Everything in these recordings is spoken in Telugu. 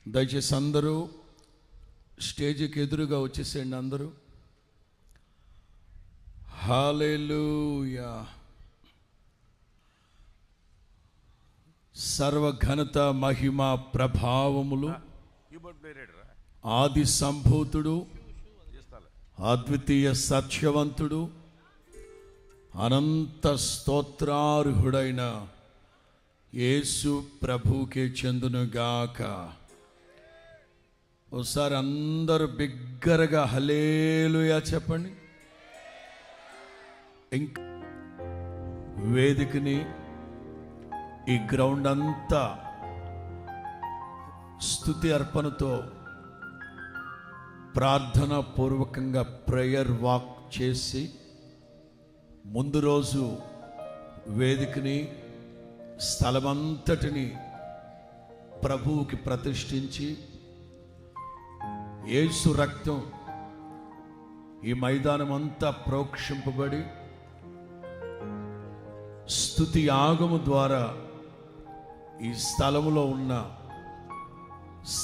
దయచేసి అందరూ స్టేజ్కి ఎదురుగా వచ్చేసేయండి. అందరూ హల్లెలూయా. సర్వ ఘనత మహిమ ప్రభావములు ఆది సంభూతుడు, అద్వితీయ సత్యవంతుడు, అనంత స్తోత్రార్హుడైన యేసు ప్రభువుకే చెందునుగాక. ఒకసారి అందరూ బిగ్గరగా హల్లెలూయా చెప్పండి. ఇంకా వేదికని, ఈ గ్రౌండ్ అంతా స్తుతి అర్పణతో ప్రార్థనా పూర్వకంగా ప్రేయర్ వాక్ చేసి ముందు రోజు వేదికని, స్థలమంతటిని ప్రభువుకి ప్రతిష్ఠించి యేసు రక్తం ఈ మైదానం అంతా ప్రోక్షింపబడి స్తుతి యాగము ద్వారా ఈ స్థలములో ఉన్న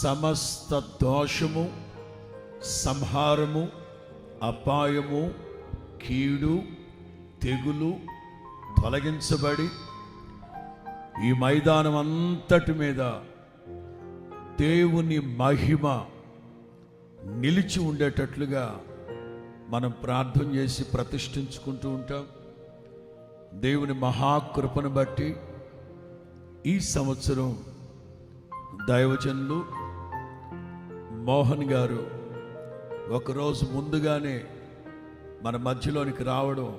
సమస్త దోషము, సంహారము, అపాయము, కీడు, తెగులు తొలగించబడి ఈ మైదానం అంతటి మీద దేవుని మహిమ నిలిచి ఉండేటట్లుగా మనం ప్రార్థన చేసి ప్రతిష్ఠించుకుంటూ ఉంటాం. దేవుని మహాకృపను బట్టి ఈ సంవత్సరం దైవజనులు మోహన్ గారు ఒకరోజు ముందుగానే మన మధ్యలోనికి రావడం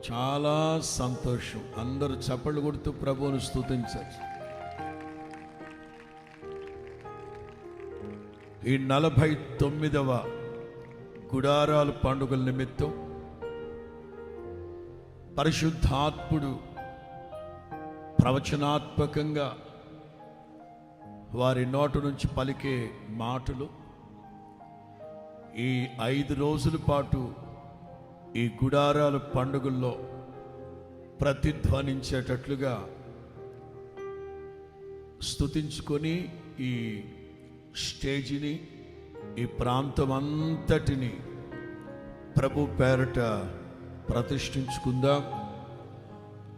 చాలా సంతోషం. అందరూ చప్పట్లు కొడుతూ ప్రభువును స్తుతించారు. ఈ 49వ గుడారాల పండుగల నిమిత్తం పరిశుద్ధాత్ముడు ప్రవచనాత్మకంగా వారి నోటి నుంచి పలికే మాటలు ఈ 5 రోజుల పాటు ఈ గుడారాల పండుగల్లో ప్రతిధ్వనించేటట్లుగా స్తుతించుకొని ఈ స్టేజిని, ఈ ప్రాంతం అంతటిని ప్రభు పేరట ప్రతిష్ఠించుకుందాం.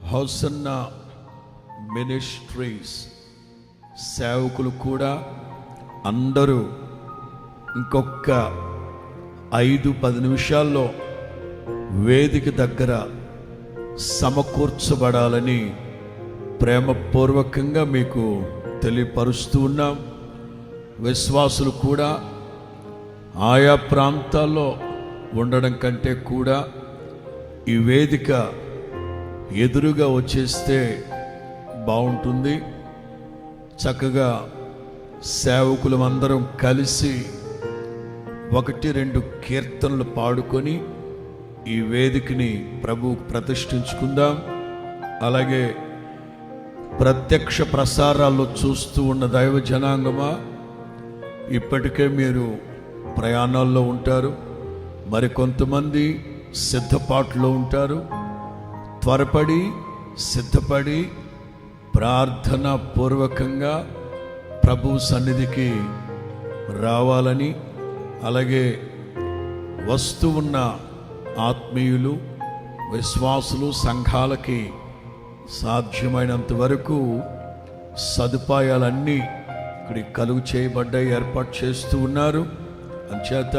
హోసన్నా మినిస్ట్రీస్ సేవకులు కూడా అందరూ ఇంకొక 5-10 నిమిషాల్లో వేదిక దగ్గర సమకూర్చబడాలని ప్రేమపూర్వకంగా మీకు తెలియపరుస్తూ ఉన్నాం. విశ్వాసులు కూడా ఆయా ప్రాంతాల్లో ఉండడం కంటే కూడా ఈ వేదిక ఎదురుగా వచ్చేస్తే బాగుంటుంది. చక్కగా సేవకులమందరం కలిసి 1-2 కీర్తనలు పాడుకొని ఈ వేదికని ప్రభు ప్రతిష్ఠించుకుందాం. అలాగే ప్రత్యక్ష ప్రసారాల్లో చూస్తూ ఉన్న దైవ జనాంగమా, ఇప్పటికే మీరు ప్రయాణాల్లో ఉంటారు, మరి కొంతమంది సిద్ధపాటులో ఉంటారు. త్వరపడి సిద్ధపడి ప్రార్థనా పూర్వకంగా ప్రభు సన్నిధికి రావాలని, అలాగే వస్తూ ఉన్న ఆత్మీయులు, విశ్వాసులు, సంఘాలకి సాధ్యమైనంత వరకు సదుపాయాలన్నీ ఇక్కడికి కలుగు చేయబడ్డాయి, ఏర్పాటు చేస్తూ ఉన్నారు. అంచేత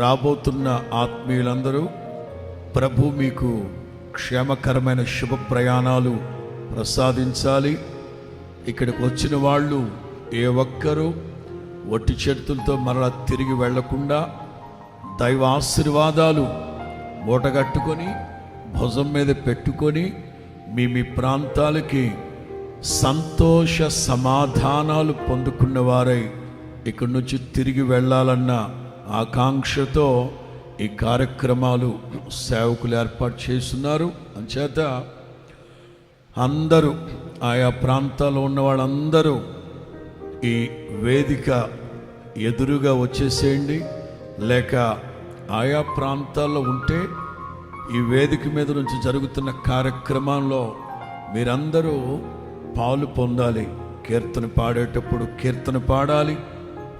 రాబోతున్న ఆత్మీయులందరూ ప్రభు మీకు క్షేమకరమైన శుభ ప్రయాణాలు ప్రసాదించాలి. ఇక్కడికి వచ్చిన వాళ్ళు ఏ ఒక్కరూ ఒట్టి చేతులతో మరలా తిరిగి వెళ్లకుండా దైవ ఆశీర్వాదాలు మూటగట్టుకొని భుజం మీద పెట్టుకొని మీ ప్రాంతాలకి సంతోష సమాధానాలు పొందుకున్న వారై ఇక్కడి నుంచి తిరిగి వెళ్ళాలన్న ఆకాంక్షతో ఈ కార్యక్రమాలు సేవకులు ఏర్పాటు చేస్తున్నారు. అంచేత అందరూ, ఆయా ప్రాంతాల్లో ఉన్న వాళ్ళందరూ ఈ వేదిక ఎదురుగా వచ్చేసేయండి. లేక ఆయా ప్రాంతాల్లో ఉంటే ఈ వేదిక మీద నుంచి జరుగుతున్న కార్యక్రమంలో మీరందరూ పాలు పొందాలి. కీర్తన పాడేటప్పుడు కీర్తన పాడాలి,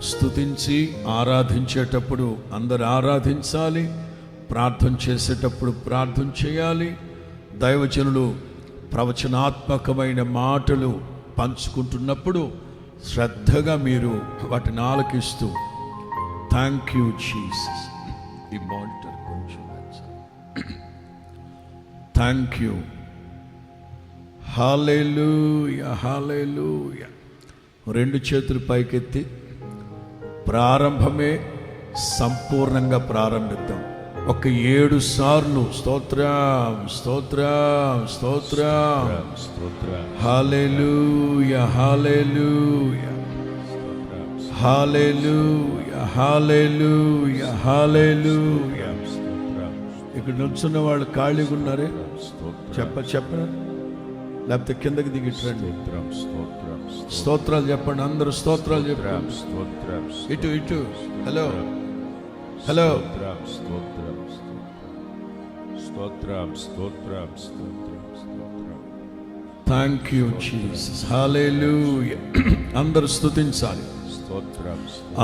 స్తుతించి ఆరాధించేటప్పుడు అందరు ఆరాధించాలి, ప్రార్థన చేసేటప్పుడు ప్రార్థన చేయాలి. దైవజనులు ప్రవచనాత్మకమైన మాటలు పంచుకుంటున్నప్పుడు శ్రద్ధగా మీరు వాటిని ఆలకిస్తూ థ్యాంక్ యూ జీసస్, ఈ మానిటర్ కొంచెం థ్యాంక్ యూ, హల్లెలూయా హల్లెలూయా. రెండు చేతులు పైకెత్తి ప్రారంభమే సంపూర్ణంగా ప్రారంభిద్దాం. ఒక 7 సార్లు స్తోత్రం స్తోత్రం స్తోత్రం హల్లెలూయా హల్లెలూయా హల్లెలూయా హల్లెలూయా హల్లెలూయా. ఇక్కడ నుంచున్న వాళ్ళు ఖాళీగా ఉన్నారే చెప్పరా, లేకపోతే కిందకి దిగిట్రండి. స్తోత్రాలు చెప్పండి, అందరూ స్తోత్రాలు చెప్పండి. ఇటు ఇటు hello hello. Thank you Jesus, hallelujah. అందరూ స్తుతించాలి,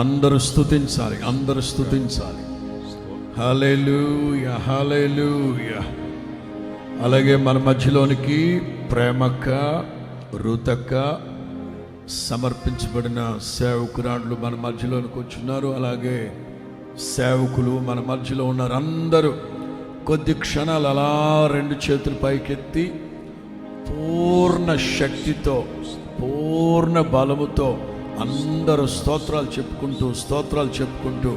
అందరూ స్తుతించాలి, అందరూ స్తుతించాలి. హల్లెలూయా హల్లెలూయా. అలాగే మన మధ్యలోనికి ప్రేమక్క రుతక్క సమర్పించబడిన సేవకురాళ్ళు మన మధ్యలోనికి వచ్చున్నారు. అలాగే సేవకులు మన మధ్యలో ఉన్నారు. అందరూ కొద్ది క్షణాలు అలా 2 చేతులు పైకెత్తి పూర్ణ శక్తితో పూర్ణ బలముతో అందరూ స్తోత్రాలు చెప్పుకుంటూ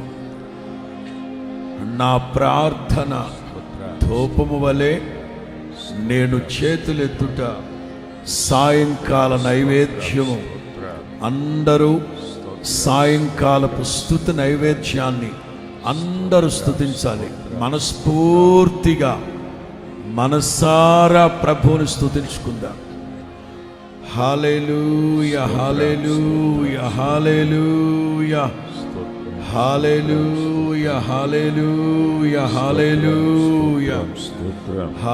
నా ప్రార్థన ధూపము వలె నేను చేతులెత్తుట సాయంకాల నైవేద్యము. అందరూ సాయంకాలపు స్తుతి నైవేద్యాన్ని అందరూ స్తుతించాలి. మనస్ఫూర్తిగా మనసారా ప్రభువుని స్తుతించుకుందాం. హల్లెలూయా hallelujah hallelujah hallelujah hallelujah hallelujah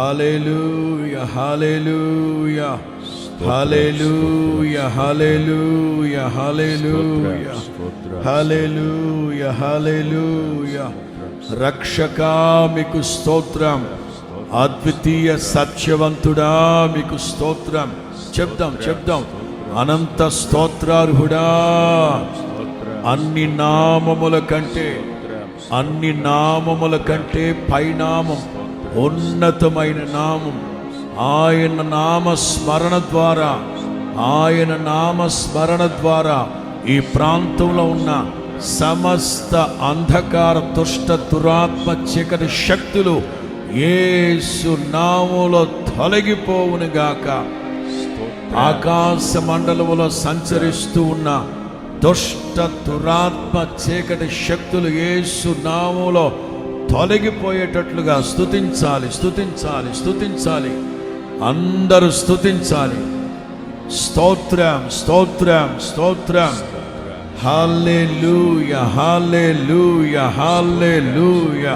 hallelujah hallelujah hallelujah hallelujah hallelujah hallelujah హల్లెలూయా. రక్షకా మీకు స్తోత్రం, అద్వితీయ సత్యవంతుడా మీకు స్తోత్రం. చెప్దాం అనంత స్తోత్రార్హుడా. అన్ని నామముల కంటే పైనామం, ఉన్నతమైన నామం. ఆయన నామస్మరణ ద్వారా ఈ ప్రాంతంలో ఉన్న సమస్త అంధకార దుష్ట దురాత్మ చీకటి శక్తులు యేసు నామములో తొలగిపోవునుగాక. ఆకాశ మండలములో సంచరిస్తూ ఉన్న దుష్ట దురాత్మ చీకటి శక్తులు యేసు నామములో తొలగిపోయేటట్లుగా స్తుతించాలి. అందరూ స్తుతించాలి. స్తోత్రం. హల్లెలూయా హల్లెలూయా హల్లెలూయా.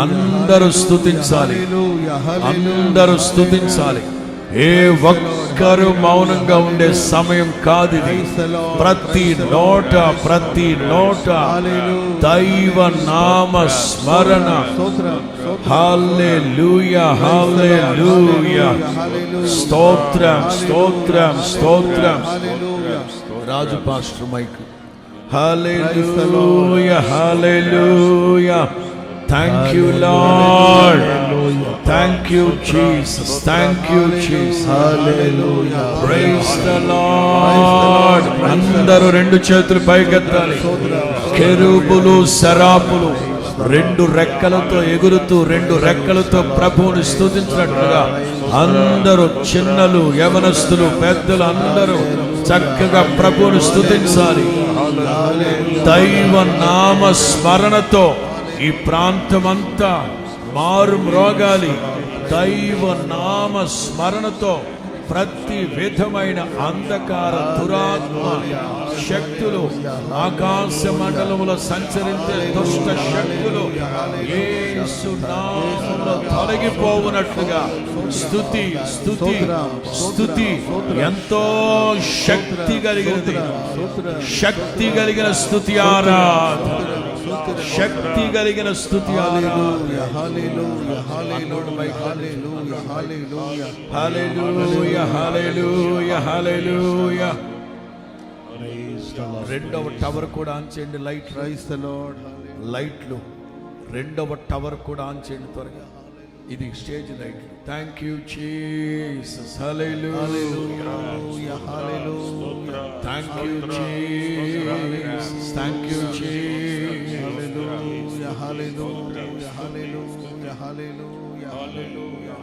అందరూ స్తుతించాలి. ఏ ఒక్కరు మౌనంగా ఉండే సమయం కాదు ఇది. ప్రతి నోట దైవ నామ స్మరణ. Hallelujah hallelujah. స్తోత్రం. Raju pastor mic. Hallelujah hallelujah. Thank you Lord, thank you Jesus, hallelujah, praise the Lord. అందరూ 2 చేతులు పైకెత్తాలి. కెరూబులు సెరాపులు 2 రెక్కలతో ఎగురుతూ 2 రెక్కలతో ప్రభువుని స్తుతించినట్లుగా అందరూ చిన్నలు యవనస్తులు పెద్దలు అందరూ చక్కగా ప్రభువుని స్తుతించాలి. దైవ నామ స్మరణతో ఈ ప్రాంతమంతా మారు మ్రోగాలి. దైవ నామ స్మరణతో ప్రతి విధమైన అంధకార దురాత్మ శక్తులు, ఆకాశ మండలములో సంచరించే దుష్ట శక్తులు యేసు నామములో తొలగిపోవునట్లుగా స్తుతి స్తుతి స్తుతి. ఎంతో శక్తి కలిగినది, శక్తి కలిగిన స్తుతి ఆరాధన, శక్తి కలిగిన స్తుతి ఆరాధన. హల్లెలూయా హల్లెలూయా హల్లెలూయా. రెండవ టవర్ కూడా ఆన్ చేయండి. Light rice the lord. లైట్లు రెండవ టవర్ కూడా ఆన్ చేయండి త్వరగా. ఇది stage light. Thank you Jesus. Hallelujah hallelujah. Thank you Jesus. Thank you Jesus. Hallelujah hallelujah hallelujah hallelujah hallelujah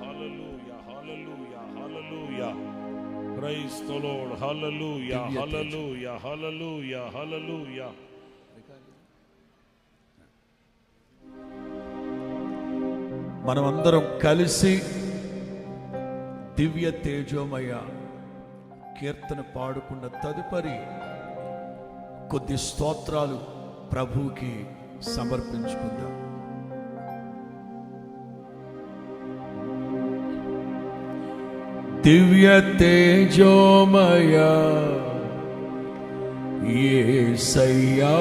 hallelujah, hallelujah, hallelujah. Praise the Lord. Hallelujah, hallelujah, hallelujah, hallelujah. మనమందరం కలిసి దివ్య తేజోమయ కీర్తన పాడుకున్న తదుపరి కొద్ది స్తోత్రాలు ప్రభువుకి సమర్పించుకుందాం. దివ్య తేజోమయ యేసయ్యా,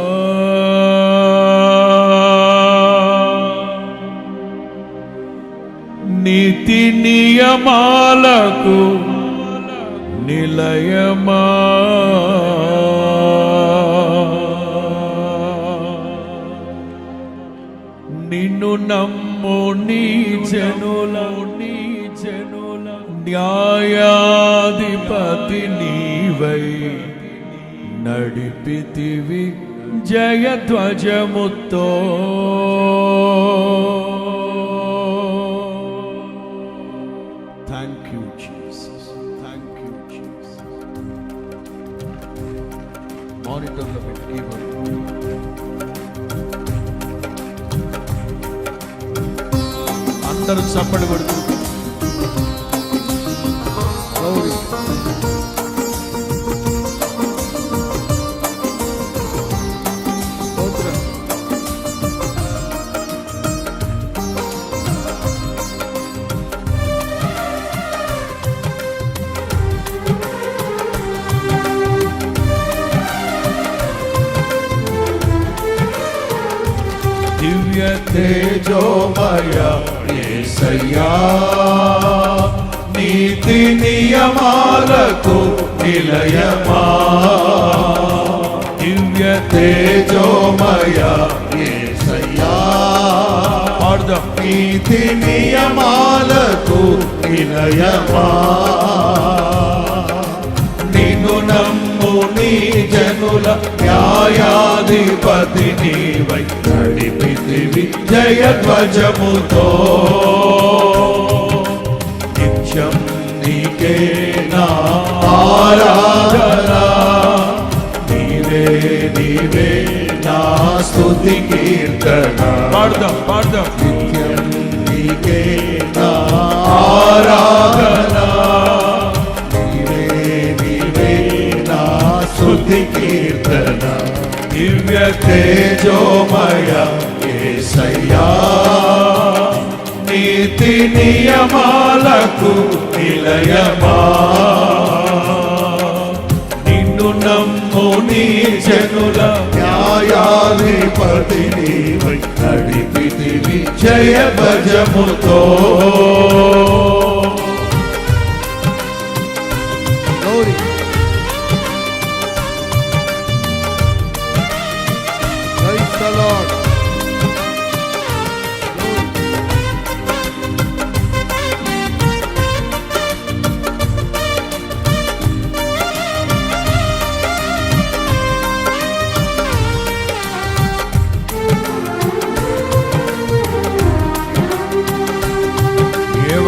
నీతి నియమాలకు నిలయమా, నిన్ను నమ్ము నీ జనుల న్యాయాధిపతి నీవై నడిపితివి జయధ్వజముతో. Thank you Jesus. Thank you Jesus. మానిటర్లో పెట్టి అందరూ చప్పట్లు కొడుతూ దివ్య తేజోమయ యేసయ్యా, నీతి నియమాలకు నిలయమా, దివ్య తేజోమయ యేసయ్యా, నీతి నియమాలకు నిలయమా, నిన్ను నమ్ము నీ జనుల న్యాయాధిపతి నీవై నడిపితివి జయధ్వజముతో. నిత్యం నీకే నా ఆరాధన, నీవే నీవే నా స్తుతి కీర్తన. పాడదాం. నిత్యం నీకే నా ఆరాధన, నీవే నీవే నా స్తుతి కీర్తన. దివ్య తేజోమయ యేసయ్యా, నీతి నియమాలకు నిలయమా, నిన్ను నమ్ము నీ జనుల న్యాయాధిపతి నీవై నడిపితివి జయధ్వజముతో.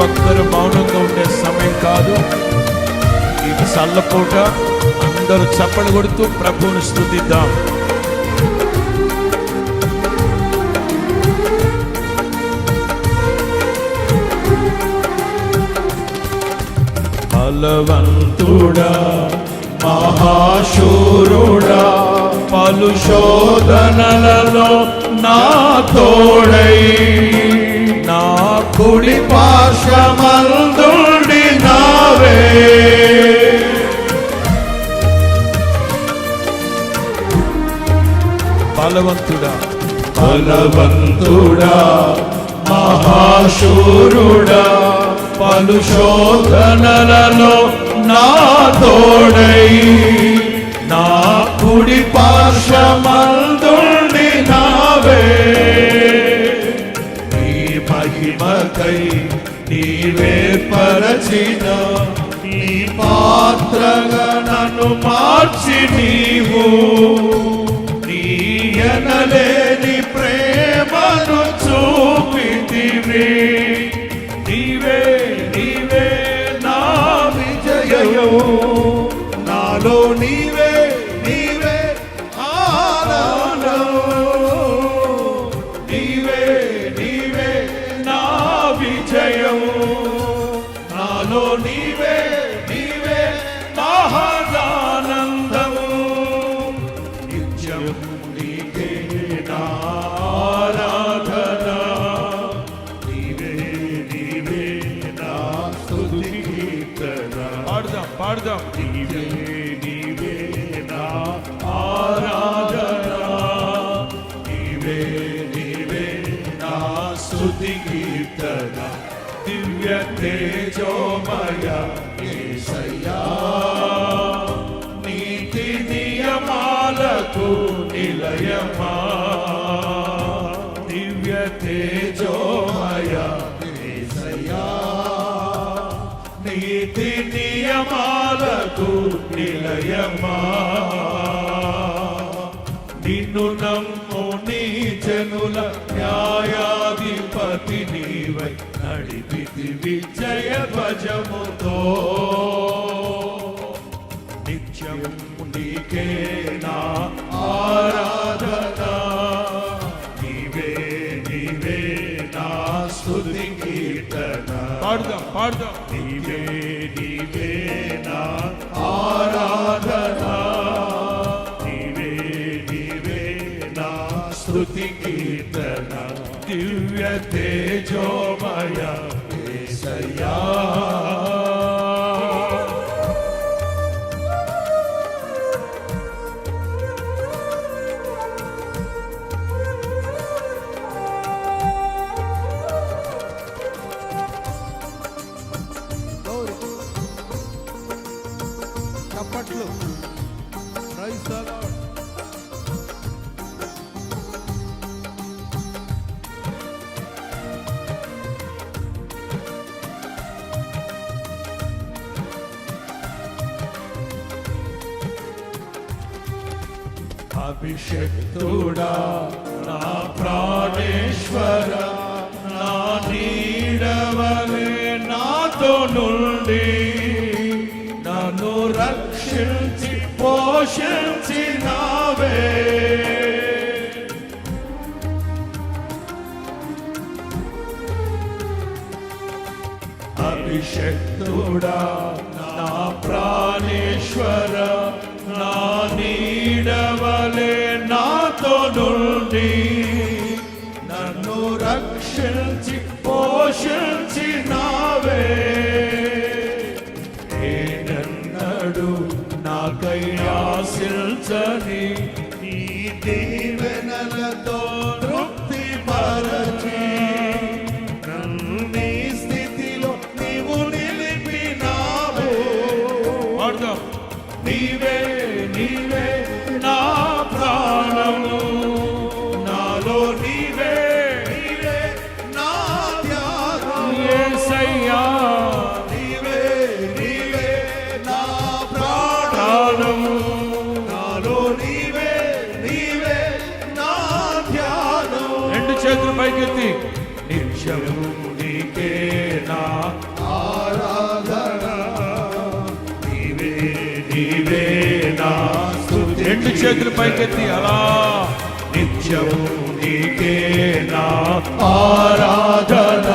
ఒక్కరు మౌనంగా ఉండే సమయం కాదు ఇది. చల్లపూట అందరూ చప్పలు కొడుతూ ప్రభువుని స్తుతిద్దాం. బలవంతుడా మహాశూరుడా పలు శోధనలలో నా తోడై నా కుడి పార్శ్వమందుండి నావే బలవంతుడా బలవంతుడా మహాశూరుడా పలు శోధనలలో నా తోడై నా కుడి పార్శ్వమందుండి నావే నీ మహిమకై నీవే పరచిన నీ పాత్రగా నన్ను మార్చి నీవు నీయనలేని ప్రేమను చూపితివి నీవే నీవే నా విజయము నాలో నీవే నీవే ఆనందము నీవే నీవే నా విజయము నాలో నీవే నీవే మహానందము నిత్యం నీకే నా ఆరాధన నీవే నీవే నా స్తుతి కీర్తన పాడదాం నీవే నీవే నా ఆరాధన నీవే నీవే నా స్తుతి కీర్తన దివ్య తేజోమయ యేసయ్యా నీతి నియమాలకు నిలయమా దివ్య తేజోమయ యేసయ్యా నీతి నియమాలకు నిలయమా నిన్ను నమ్ము నీ జనుల న్యాయాధిపతి నీవై నడిపితి విజయ భజముతో నిత్యం నీకే నా ఆరాధన నీవే నీవే నా స్తుతి కీర్తన పాడదాం నీవే నీవే నా ఆరాధన నీవే నీవే నా స్తుతి కీర్తన దివ్య తేజోమయ యేసయ్యా చప్పట్లు ప్రైజ్ ది లార్డ్ అభిషక్తుడా నా ప్రాణేశ్వర నా నీడవలే నాతో నుండి నన్ను రక్షించి పోషించినావే అభిషక్తుడా నా ప్రాణేశ్వర నా నీడవలే నాతో నుండి నన్ను రక్షించి పోషించినావే ఏనన్నడు నాకై ఆశించని నీ దీవెనలతో తృప్తి పరచి నన్ను స్థితిలో నీవు నిలిపినావే నీవే నీవే నా ప్రాణము నాలో నీవే నీవే నా ధ్యానం యేసయ్యా నీవే నీవే నా ప్రాణము నాలో నీవే నీవే నా ధ్యానం రెండు చేతులు పైకెత్తి నిత్యము నీకే నా ఆరాధన నీవే నా స్తుతి రెండు చేతులు పైకెత్తి అలా నిత్యము నీకే నా ఆరాధన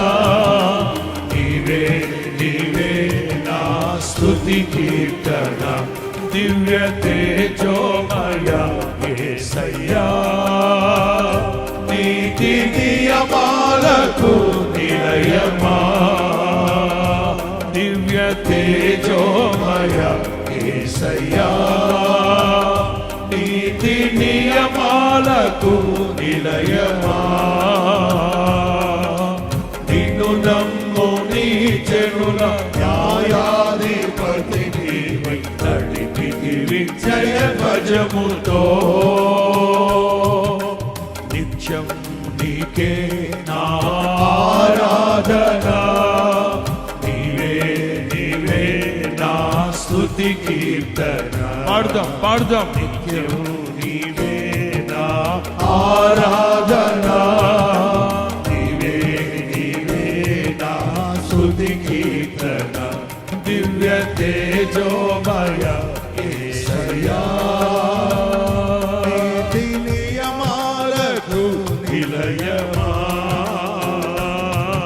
నీవే నీవే నా స్తుతి తేజోమయ యేసయ్యా నీతి నియమాలకు నిలయమా దివ్య తేజోమయ యేసయ్యా నీతి నియమాలకు నిలయమా నిన్ను నమ్ముని జనుల న్యాయాధిపతి నీవై నడిపితివి జయ భజముతో నిత్యం నీకే నా ఆరాధన నీవే నీవే నా స్తుతి కీర్తన పాడుదాం నిత్యం నీవే నా ఆరాధన నీవే నీవే నా స్తుతి కీర్తన దివ్య తేజోమయ యేసయ్యా నిలయమా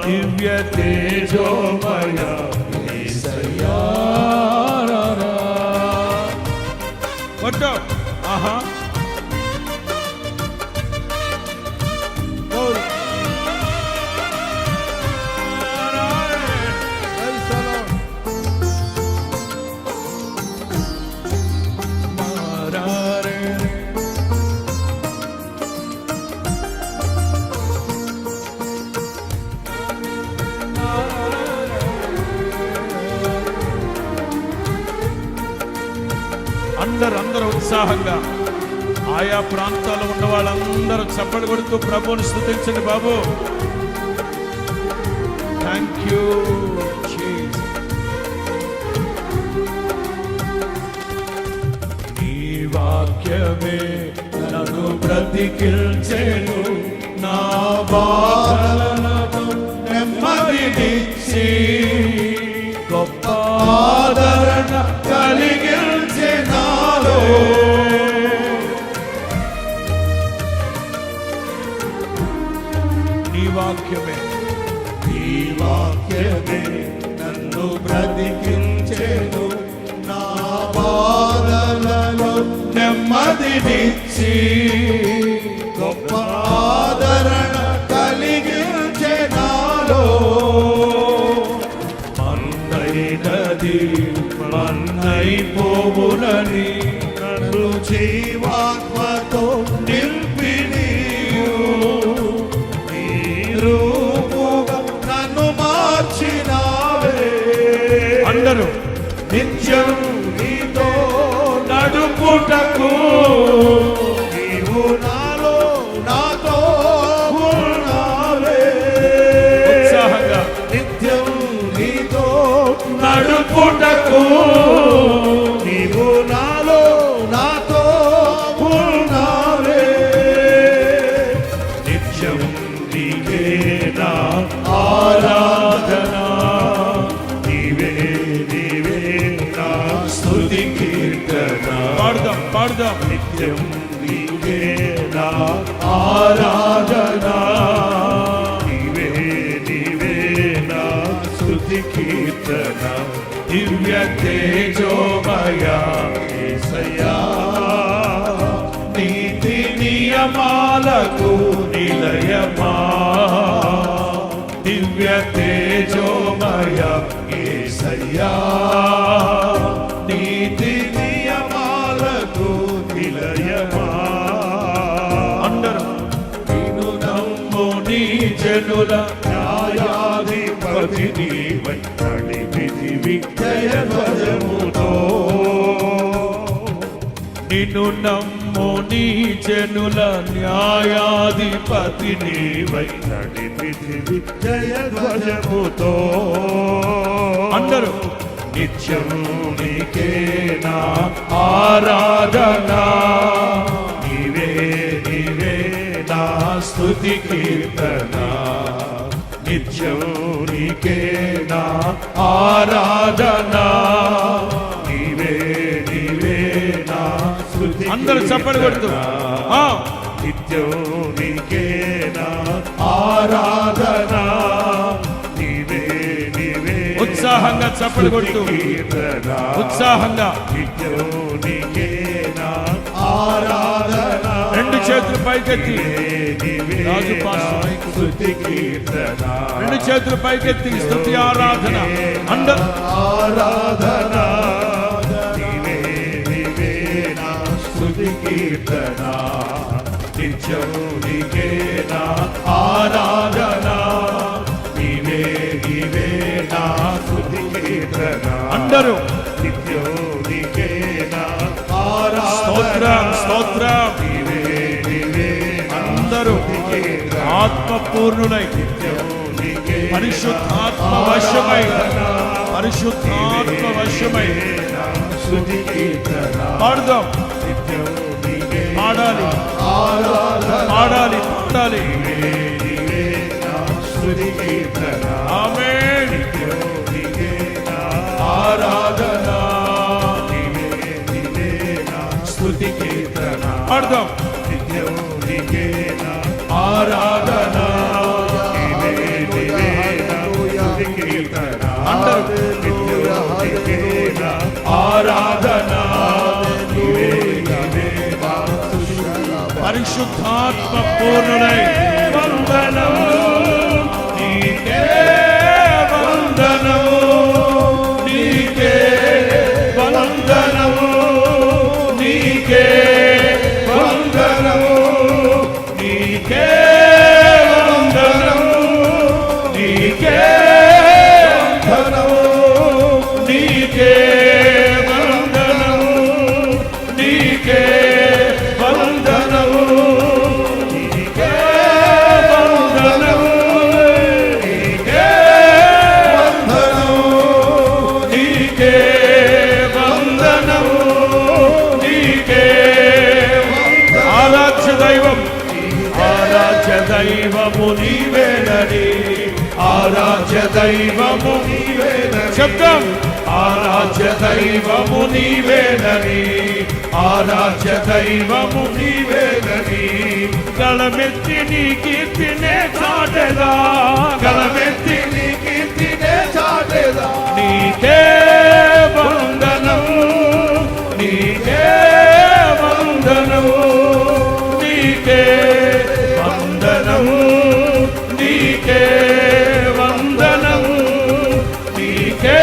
దివ్య తేజోమయ యేసయ్యా కొట్టు ఆహా అందరూ ఉత్సాహంగా ఆయా ప్రాంతాల్లో ఉన్న వాళ్ళందరూ చప్పట్లు కొడుతూ ప్రభువుని స్తుతించండి బాబు. థ్యాంక్ యూ నీ వాక్యమే నన్ను బ్రతికించెను నా బాధలను నెమ్మదినిచ్చి గొప్ప ఆదరణ కలిగించే నాలో నీ వాక్యమే నన్ను బ్రతికించెను నా బాధలలో నెమ్మదినిచ్చి గొప్ప ఆదరణ కలిగించే నాలో మన్నైపోవునని నన్ను జీవాత్మతో నింపి నీ రూపుగా నన్ను మార్చినావే. అందరూ నిత్యం నీతో నడుపుటకు నీవు నాలో నాతో ఉన్నావే. ఉత్సాహంగా నిత్యం నీతో నడుపుటకు నీవు నాలో నాతో ఉన్నావే. నిత్యం నీవే నా ఆరాధన నీవే నీవే నా స్తుతి కీర్తన. పాడుదాం నిత్యం నీవే నా ఆరాధన నీవే నీవే నా స్తుతి కీర్తన దివ్య తేజోమయ యేసయ్యా నీతి నియమాలకు నిలయమా దివ్య తేజోమయ యేసయ్యా నీతి నియమాలకు నిలయమా. అందరూ నిన్ను నమ్ముని జనుల న్యాయాధిపతి నీవై నడిపితివి జయ ధ్వజముతో నిన్ను నమ్ముని జనుల న్యాయాధిపతి నీవై నడిపితివి జయ ధ్వజముతో. అందరూ నిత్యం నీకే నా ఆరాధన నీవే నీవే నా స్తుతి కీర్తన నిత్యం నీకే నా ఆరాధన నీవే నీవే నా స్తుతి. అందరూ చప్పట్లు కొడుతూ నిత్యం నీకే నా ఆరాధన నీవే నీవే ఉత్సాహంగా చప్పట్లు కొడుతూ ఉత్సాహంగా నిత్యం ఆరాధన. రెండు చేతులు పైకెత్తి రాజు స్తుతి కీర్తన. రెండు చేతులు పైకెత్తి స్తుతి ఆరాధన. అందరూ ఆరాధన నీవే నా స్తుతి కీర్తన. నిత్యం నీకే నా ఆరాధన. నీవే నా స్తుతి కీర్తన. అందరూ నిత్యం నీకే నా స్తోత్రం స్తోత్రం. అందరూ ఆత్మపూర్ణులై పరిశుద్ధాత్మ వశమై పరిశుద్ధాత్మ వశమై పాడుదాం. పాడాలి పాడాలి పాడాలి. ఆమేన్. ఆరాధన స్తుతి కీర్తన. పాడుదాం. ఆరాధన స్తుతి కీర్తన. ఆరాధన పరిశుద్ధాత్మ పూర్ణులై వందనము నీకే వందనము. నీకే వందనము. నీకే వందనము. నీకే వందనము. నీకే వందనము. నీకే వందనము. నీకే వందనము. నీకే వందనము. నీకే వందనము. నీకే వందనము. నీకే ఆరాధ్య దైవం ఆరాధ్య దైవము నీవేనని. ఆరాధ్య దైవము నీవేనని. శబ్దం. ఆరాధ్య దైవము నీవేనని. ఆరాధ్య దైవము నీవేనని. గళమెత్తి నీ కీర్తినే చాటెదా. గళమెత్తి నీ కీర్తినే చాటెదా. నీకే వందనము. నీకే వందనము. నీకే వందనము. నీకే వందనము. నీకే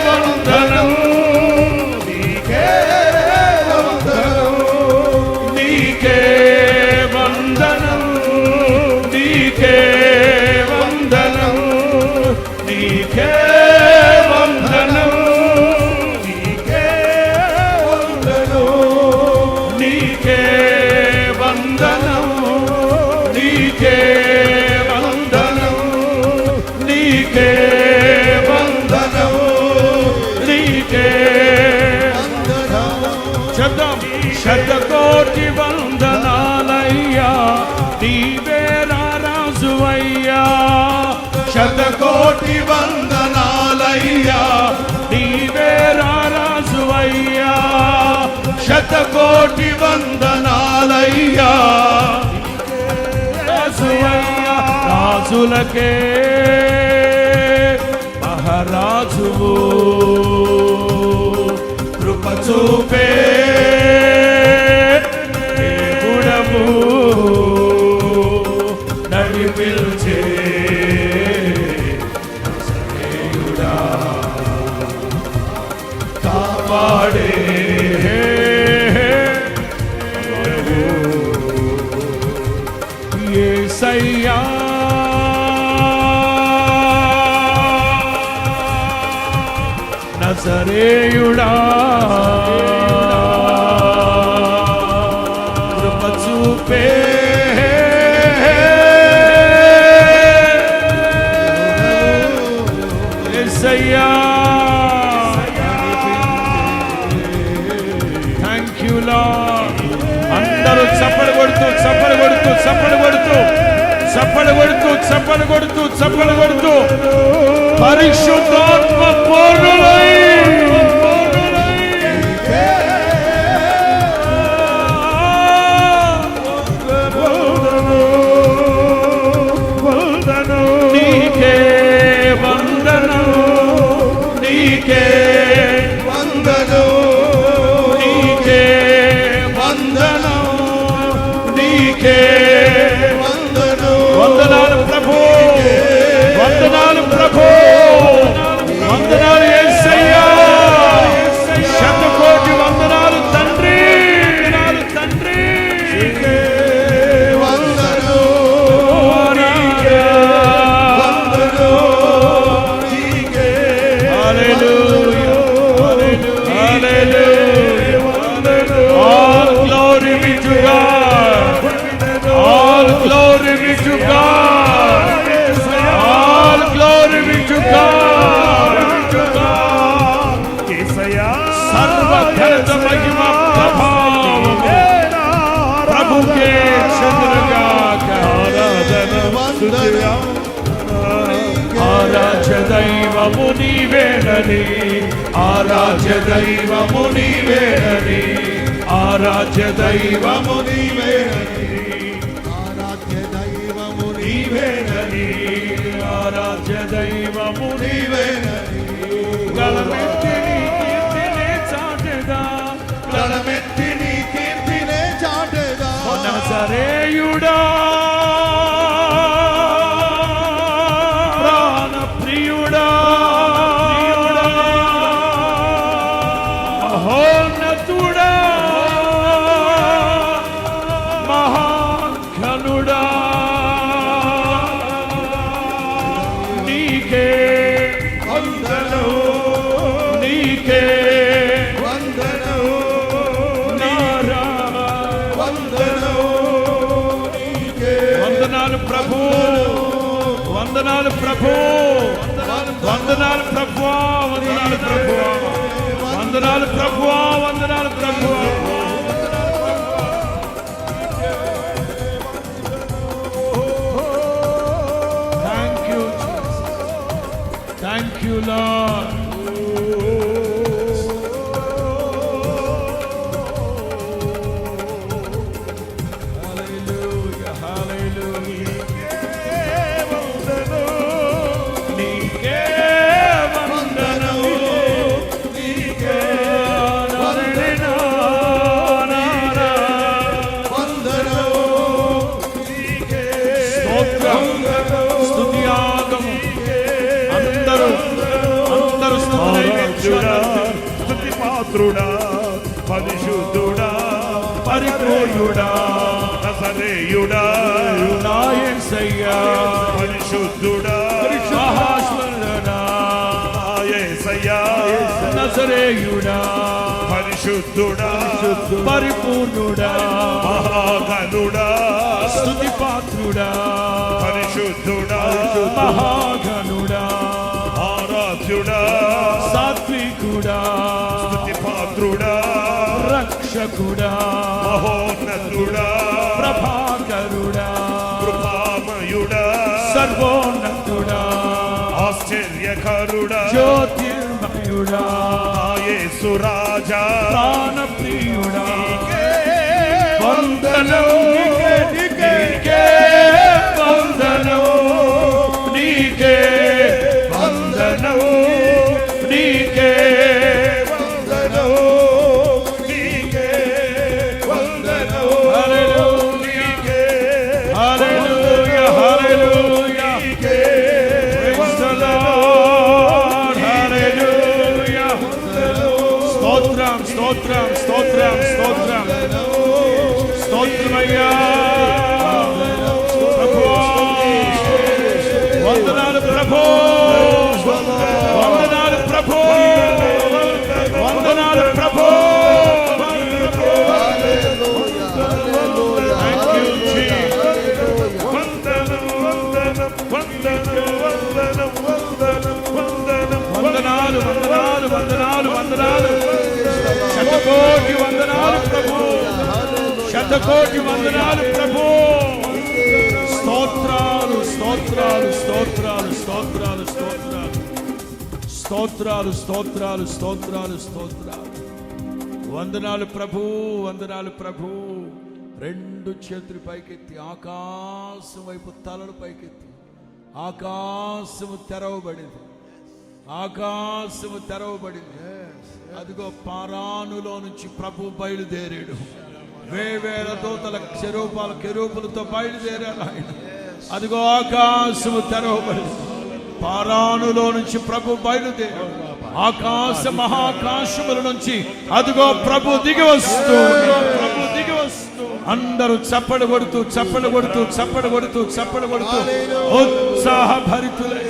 వందనము. నీకే వందనము. నీకే వందనము. నీకే వందనము. నీకే వందనము. నీకే వందనము. నీకే వందనము. నీకే వందనము. నీకే వందనము. నీకే శబ్దం. శతకోటి వందనాలయ్యా నీవే రాజువయ్యా. శతకోటి వందనాలయ్యా. నీవే రాజువయ్యా. శతకోటి వందనాలయ్యా. రాజువయ్యా. రాజులకే మహారాజువు కృప చూపే దేవుడవు నడిపిల్చే కాపాడే యేసయ్యా. నజరేయుడా కృప చూపే యేసయ్యా. Thank you lord. అందరూ చప్పలు కొడుతూ చప్పలు కొడుతూ చప్పలు కొడుతూ చప్పలు కొడుతూ చప్పలు కొడుతూ చప్పలు కొడుతూ పరిశుద్ధాత్మ పూర్ణులై నీకే వందనం. నీకే వందను. ఆరాధ్య దైవము నీవేనని, ఆరాధ్య దైవము నీవేనని, ఆరాధ్య దైవము నీవేనని, ఆరాధ్య దైవము నీవేనని, ఆరాధ్య దైవము నీవేనని. గళమెత్తి నీ కీర్తినే చాటెదా, గళమెత్తి నీ కీర్తినే చాటెదా. నజరేయుడా ప్రాణప్రియుడా, మహోన్నతుడా, మహాఘనుడా, నీకే వందనం, నీకే వందనం, నారా వందనం, నీకే వందనాలు ప్రభు, వందనాలు ప్రభు, వందనాలు ప్రభు, వందనాలు ప్రభు, వందనాలు ప్రభు, వందనాలు ప్రభు. Thank you, thank you lord. Hallelujah, hallelujah. నీకే వందనం, నీకే స్తోత్రం, స్తుతియాగము. అందరూ స్తుతి పాత్రుడా, పరిశుద్ధుడా, పరిపూర్ణుడా, నజరేయుడా, నా యేసయ్యా, పరిశుద్ధుడా, మహాశ్వరుడా, నా యేసయ్యా, నజరేయుడా, పరిశుద్ధుడా, పరిపూర్ణుడా, మహాఘనుడా, స్తుతి పాత్రుడా, పరిశుద్ధుడా, మహాఘనుడా, ఆరాధ్యుడా, సాత్వికుడా, స్తుతి పాత్రుడా, రక్షకుడా, మహోన్నతుడా, ప్రభాకరుడా, కృపామయుడా, సర్వోన్నతుడా, ఆశ్చర్యకరుడా, జ్యోతిర్మయుడా, యేసు రాజా, ప్రాణప్రియుడా, వందనం, నీకే వందనం, నీకే వందనం, నీకే వందనం, నీకే వందనం. Hallelujah, hallelujah, hallelujah. Praise the lord. Hallelujah. స్తోత్రం, స్తోత్రం, స్తోత్రం, స్తోత్రం, స్తోత్రమయ్యా ప్రభువా. వందనాలు ప్రభు, వందనాలు ప్రభు, వందనాలు ప్రభు. Thank you Jesus. వందనం, వందనం, వందనం, వందనం, వందనం, వందనం, వందనాలు, వందనాలు, వందనాలు, వందనాలు. శతకోటి వందనాలు ప్రభు, శతకోటి వందనాలు ప్రభు. స్తోత్రాలు, స్తోత్రాలు, స్తోత్రాలు, స్తోత్రాలు, స్తోత్రాలు, స్తోత్రాలు, స్తోత్రాలు, స్తోత్రాలు, స్తోత్రాలు. వందనాలు ప్రభు, వందనాలు ప్రభు. రెండు చేతులు పైకెత్తి ఆకాశం వైపు తలలు పైకెత్తి, ఆకాశము తెరవబడింది, ఆకాశము తెరవబడింది. అదిగో పారానులో నుంచి ప్రభు బయలుదేరాడు. వేవేల దూతల కెరూపులతో బయలుదేరాడు ఆయన. అదిగో ఆకాశము తెరవబడింది. పారానులో నుంచి ప్రభు బయలుదేరాడు. ఆకాశ మహాకాశముల నుంచి అదిగో ప్రభు దిగి వస్తూ, ప్రభు దిగి వస్తూ. అందరూ చప్పలు కొడుతూ, చప్పలు కొడుతూ, చప్పలు కొడుతూ, చప్పలు కొడుతూ ఉత్సాహ భరితులై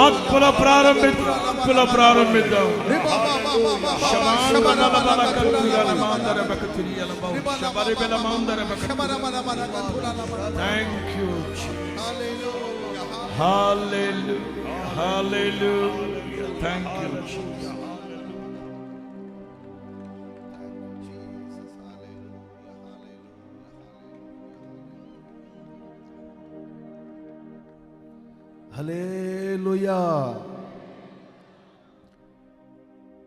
ఆత్మల ప్రారంభిద్దాం, ఆత్మల ప్రారంభిద్దాం. Thank you, Jesus. Hallelujah, hallelujah. Thank you, Jesus. హల్లెలూయా.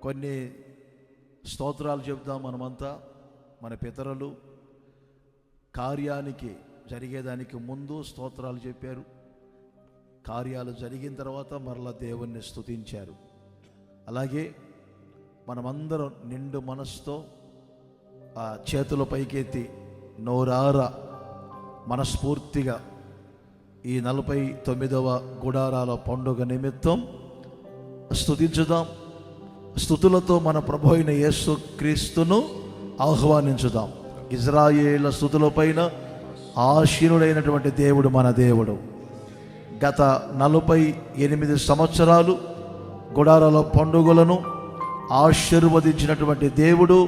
కొన్ని స్తోత్రాలు చెప్దాం మనమంతా. మన పితరులు కార్యానికి జరిగేదానికి ముందు స్తోత్రాలు చెప్పారు, కార్యాలు జరిగిన తర్వాత మరలా దేవుణ్ణి స్తుతించారు. అలాగే మనమందరం నిండు మనసుతో ఆ చేతుల పైకెత్తి నోరార మనస్ఫూర్తిగా ఈ 49వ గుడారాల పండుగ నిమిత్తం స్తుతించుదాం. స్తుతులతో మన ప్రభు అయిన యేసు క్రీస్తును ఆహ్వానించుదాం. ఇజ్రాయేలు స్తుతుల పైన ఆశీనుడైనటువంటి దేవుడు మన దేవుడు. గత 48 సంవత్సరాలు గుడారాల పండుగలను ఆశీర్వదించినటువంటి దేవుడు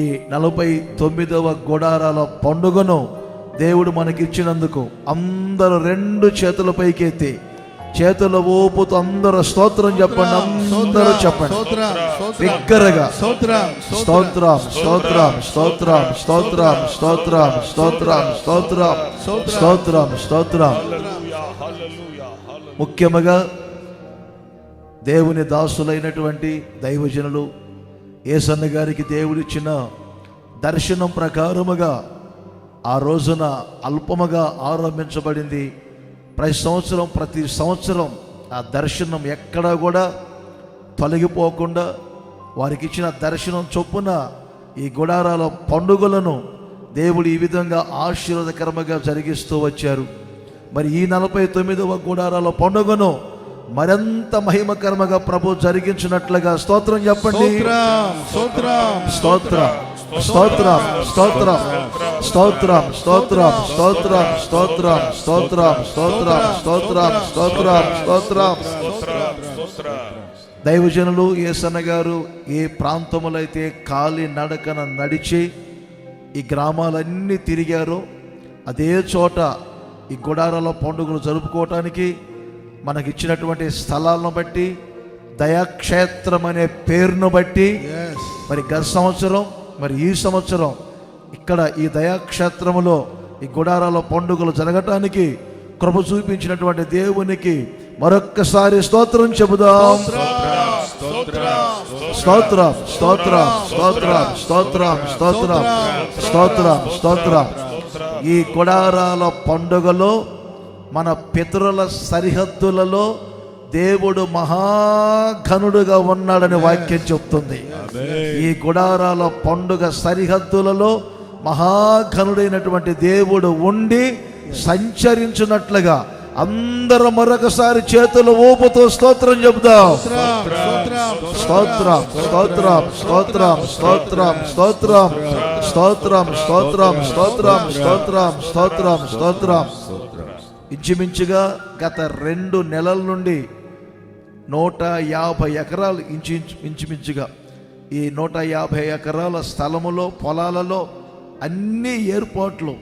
ఈ 49వ గుడారాల పండుగను దేవుడు మనకిచ్చినందుకు అందరూ 2 చేతుల పైకెత్తి చేతుల ఊపుతూ అందరూ స్తోత్రం చెప్పండి. అందరూ చెప్పండి బిగ్గరగా. స్తోత్రం స్తోత్రం స్తోత్రం స్తోత్రం స్తోత్రం స్తోత్రం స్తోత్రం స్తోత్రం స్తోత్రం. ముఖ్యముగా దేవుని దాసులైనటువంటి దైవజనులు యేసన్న గారికి దేవుడిచ్చిన దర్శనం ప్రకారముగా ఆ రోజున అల్పముగా ఆరంభించబడింది. ప్రతి సంవత్సరం ఆ దర్శనం ఎక్కడా కూడా తొలగిపోకుండా వారికి ఇచ్చిన దర్శనం చొప్పున ఈ గుడారాల పండుగలను దేవుడు ఈ విధంగా ఆశీర్వాదకరంగా జరిగిస్తూ వచ్చారు. మరి ఈ 49వ గుడారాల పండుగను మరింత మహిమకరంగా ప్రభు జరిగించినట్లుగా స్తోత్రం చెప్పండి. స్తోత్రం స్తోత్రం స్తోత్రం స్తోత్రం స్తోత్రం స్తోత్రం స్తోత్రం స్తోత్రం స్తోత్రం స్తోత్రం స్తోత్రం స్తోత్రం. దైవజనులు యేసన్న గారు ఏ ప్రాంతములో అయితే కాలి నడకన నడిచి ఈ గ్రామాలన్నీ తిరిగారో అదే చోట ఈ గుడారాల పండుగలు జరుపుకోవటానికి మనకిచ్చినటువంటి స్థలాలను బట్టి, దయాక్షేత్రం అనే పేరును బట్టి మరి గత సంవత్సరం మరి ఈ సంవత్సరం ఇక్కడ ఈ దయాక్షేత్రములో ఈ గుడారాల పండుగలు జరగటానికి కృప చూపించినటువంటి దేవునికి మరొక్కసారి స్తోత్రం చెబుదాం. స్తోత్రం స్తోత్రం స్తోత్రం స్తోత్రం స్తోత్రం స్తోత్రం స్తోత్రం. ఈ గుడారాల పండుగలో మన పితరుల సరిహద్దులలో దేవుడు మహాఘనుడుగా ఉన్నాడని వాక్యం చెప్తుంది. ఈ గుడారాల పండుగ సరిహద్దులలో మహాఘనుడైనటువంటి దేవుడు ఉండి సంచరించినట్లుగా అందరూ మరొకసారి చేతులు ఊపుతూ స్తోత్రం చెబుదాం. స్తోత్రం స్తోత్రం స్తోత్రం స్తోత్రం స్తోత్రం స్తోత్రం స్తోత్రం స్తోత్రం స్తోత్రం స్తోత్రం స్తోత్రం. ఇంచుమించుగా గత 2 నెలల నుండి 150 ఎకరాలు ఇంచుమించుగా ఈ 150 ఎకరాల స్థలములో పొలాలలో అన్ని ఏర్పాట్లు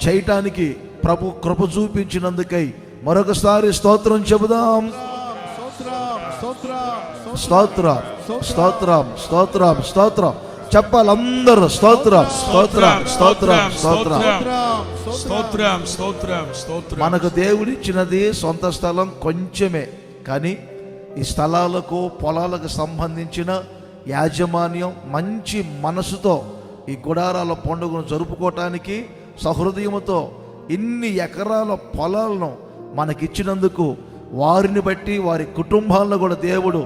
చేయటానికి ప్రభు కృప చూపించినందుకై మరొకసారి స్తోత్రం చెబుదాం. స్తోత్రం స్తోత్రం స్తోత్రం స్తోత్రం చెప్పాలి అందరూ. స్తోత్రం స్తోత్రం స్తోత్రం స్తోత్రం స్తోత్రం స్తోత్రం స్తోత్రం. మనకు దేవుడిచ్చినది సొంత స్థలం కొంచెమే, కానీ ఈ స్థలాలకు పొలాలకు సంబంధించిన యాజమాన్యం మంచి మనసుతో ఈ గుడారాల పండుగను జరుపుకోవటానికి సహృదయముతో ఇన్ని ఎకరాల పొలాలను మనకిచ్చినందుకు వారిని బట్టి వారి కుటుంబాలను కూడా దేవుడు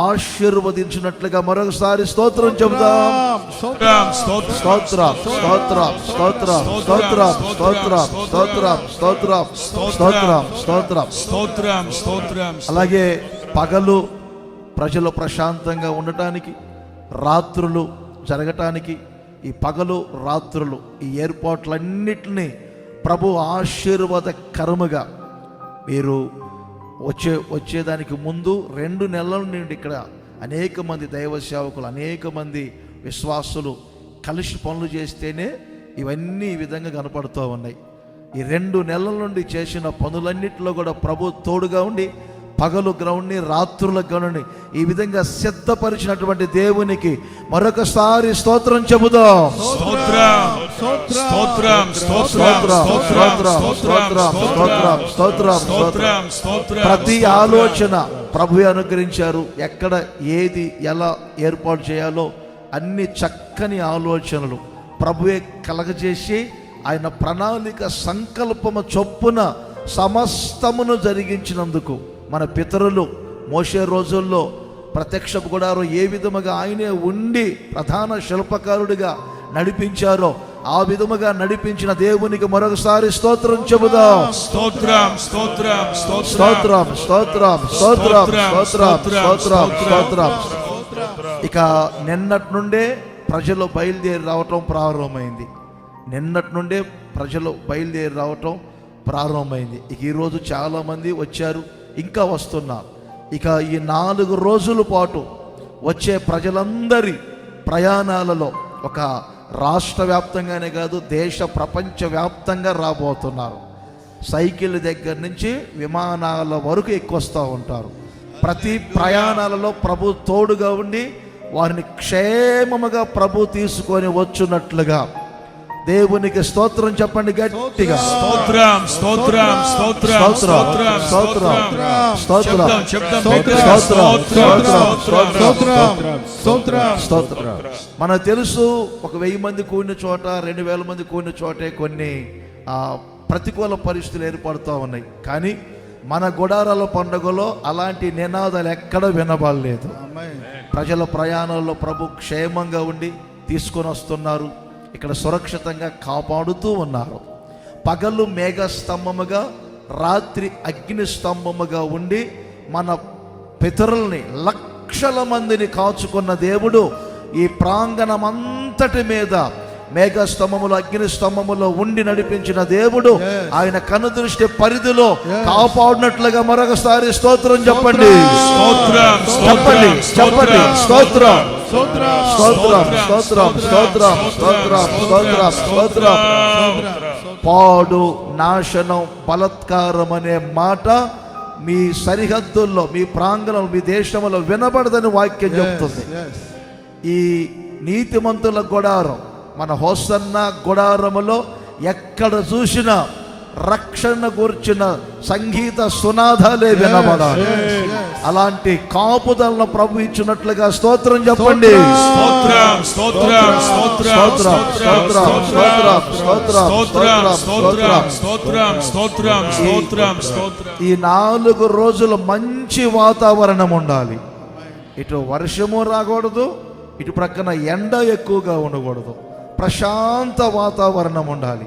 ఆశీర్వదించినట్లుగా మరొకసారి స్తోత్రం చెబుదాం. స్తోత్రం స్తోత్రం స్తోత్రం స్తోత్రం స్తోత్రం స్తోత్రం స్తోత్రం స్తోత్రం స్తోత్రం. అలాగే పగలు ప్రజలు ప్రశాంతంగా ఉండటానికి, రాత్రులు జరగటానికి, ఈ పగలు రాత్రులు ఈ ఏర్పాట్లన్నిటినీ ప్రభు ఆశీర్వాదకరముగా మీరు వచ్చేదానికి ముందు 2 నెలల నుండి ఇక్కడ అనేక మంది దైవ సేవకులు, అనేక మంది విశ్వాసులు కలిసి పనులు చేస్తేనే ఇవన్నీ ఈ విధంగా కనపడుతూ ఉన్నాయి. ఈ 2 నెలల నుండి చేసిన పనులన్నిటిలో కూడా ప్రభు తోడుగా ఉండి పగలు గ్రౌండ్ని, రాత్రుల గ్రౌండ్ని ఈ విధంగా సిద్ధపరిచినటువంటి దేవునికి మరొకసారి స్తోత్రం చెబుదాం. స్తోత్రం స్తోత్రం స్తోత్రం స్తోత్రం స్తోత్రం. ప్రతి ఆలోచన ప్రభువే అనుగ్రహించారు. ఎక్కడ ఏది ఎలా ఏర్పాటు చేయాలో అన్ని చక్కని ఆలోచనలు ప్రభువే కలగజేసి ఆయన ప్రణాళిక సంకల్పము చొప్పున సమస్తమును జరిగించినందుకు మన పితరులు మోషే రోజుల్లో ప్రత్యక్ష గుడారం ఏ విధముగా ఆయనే ఉండి ప్రధాన శిల్పకారుడిగా నడిపించారో ఆ విధముగా నడిపించిన దేవునికి మరొకసారి స్తోత్రం చెబుదాం. స్తోత్రం స్తోత్రం స్తోత్రం స్తోత్రం స్తోత్రం స్తోత్రం స్తోత్రం స్తోత్రం. ఇక నిన్నటి నుండే ప్రజలు బయలుదేరి రావటం ప్రారంభమైంది. నిన్నటి నుండే ప్రజలు బయలుదేరి రావటం ప్రారంభమైంది. ఇక ఈరోజు చాలామంది వచ్చారు, ఇంకా వస్తున్నారు. ఇక ఈ 4 రోజుల పాటు వచ్చే ప్రజలందరి ప్రయాణాలలో ఒక రాష్ట్ర వ్యాప్తంగానే కాదు, దేశ ప్రపంచ వ్యాప్తంగా రాబోతున్నారు. సైకిల్ దగ్గర నుంచి విమానాల వరకు ఎక్కువస్తూ ఉంటారు. ప్రతి ప్రయాణాలలో ప్రభు తోడుగా ఉండి వారిని క్షేమముగా ప్రభు తీసుకొని వచ్చున్నట్లుగా దేవునికి స్తోత్రం చెప్పండి గట్టిగా. స్తోత్రం స్తోత్రం స్తోత్రం స్తోత్రం స్తోత్రం స్తోత్రం స్తోత్రం. మనకు తెలుసు, ఒక 1000 మంది కూడిన చోట, 2000 మంది కూడిన చోటే కొన్ని ప్రతికూల పరిస్థితులు ఏర్పడుతూ ఉన్నాయి. కానీ మన గుడారాల పండుగలో అలాంటి నినాదాలు ఎక్కడ వినబడలేదు. ప్రజల ప్రయాణాల్లో ప్రభు క్షేమంగా ఉండి తీసుకొని వస్తున్నారు. ఇక్కడ సురక్షితంగా కాపాడుతూ ఉన్నారు. పగలు మేఘ స్తంభముగా, రాత్రి అగ్ని స్తంభముగా ఉండి మన పితరుల్ని లక్షల మందిని కాచుకున్న దేవుడు ఈ ప్రాంగణమంతటి మీద మేఘ స్తంభములో, అగ్ని స్తంభములో ఉండి నడిపించిన దేవుడు ఆయన కనుదృష్టి పరిధిలో కాపాడినట్లుగా మరొకసారి స్తోత్రం చెప్పండి. చెప్పండి చెప్పండి స్తోత్రం స్తోత్రం స్తోత్రం స్తోత్రం స్తోత్రం స్తోత్రం స్తోత్రం. పాడు, నాశనం, బలత్కారం అనే మాట మీ సరిహద్దుల్లో, మీ ప్రాంగణంలో, మీ దేశంలో వినబడదని వాక్యం చెప్తుంది. ఈ నీతిమంతుల గుడారం, మన హోసన్న గుడారములో ఎక్కడ చూసినా రక్షణ గూర్చిన సంగీత సునాదాలే వినబడాలి. అలాంటి కాపుదలను ప్రభు ఇచ్చినట్లుగా స్తోత్రం చెప్పండి. ఈ 4 రోజులు మంచి వాతావరణం ఉండాలి. ఇటు వర్షము రాకూడదు, ఇటు ప్రక్కన ఎండ ఎక్కువగా ఉండకూడదు. ప్రశాంత వాతావరణం ఉండాలి.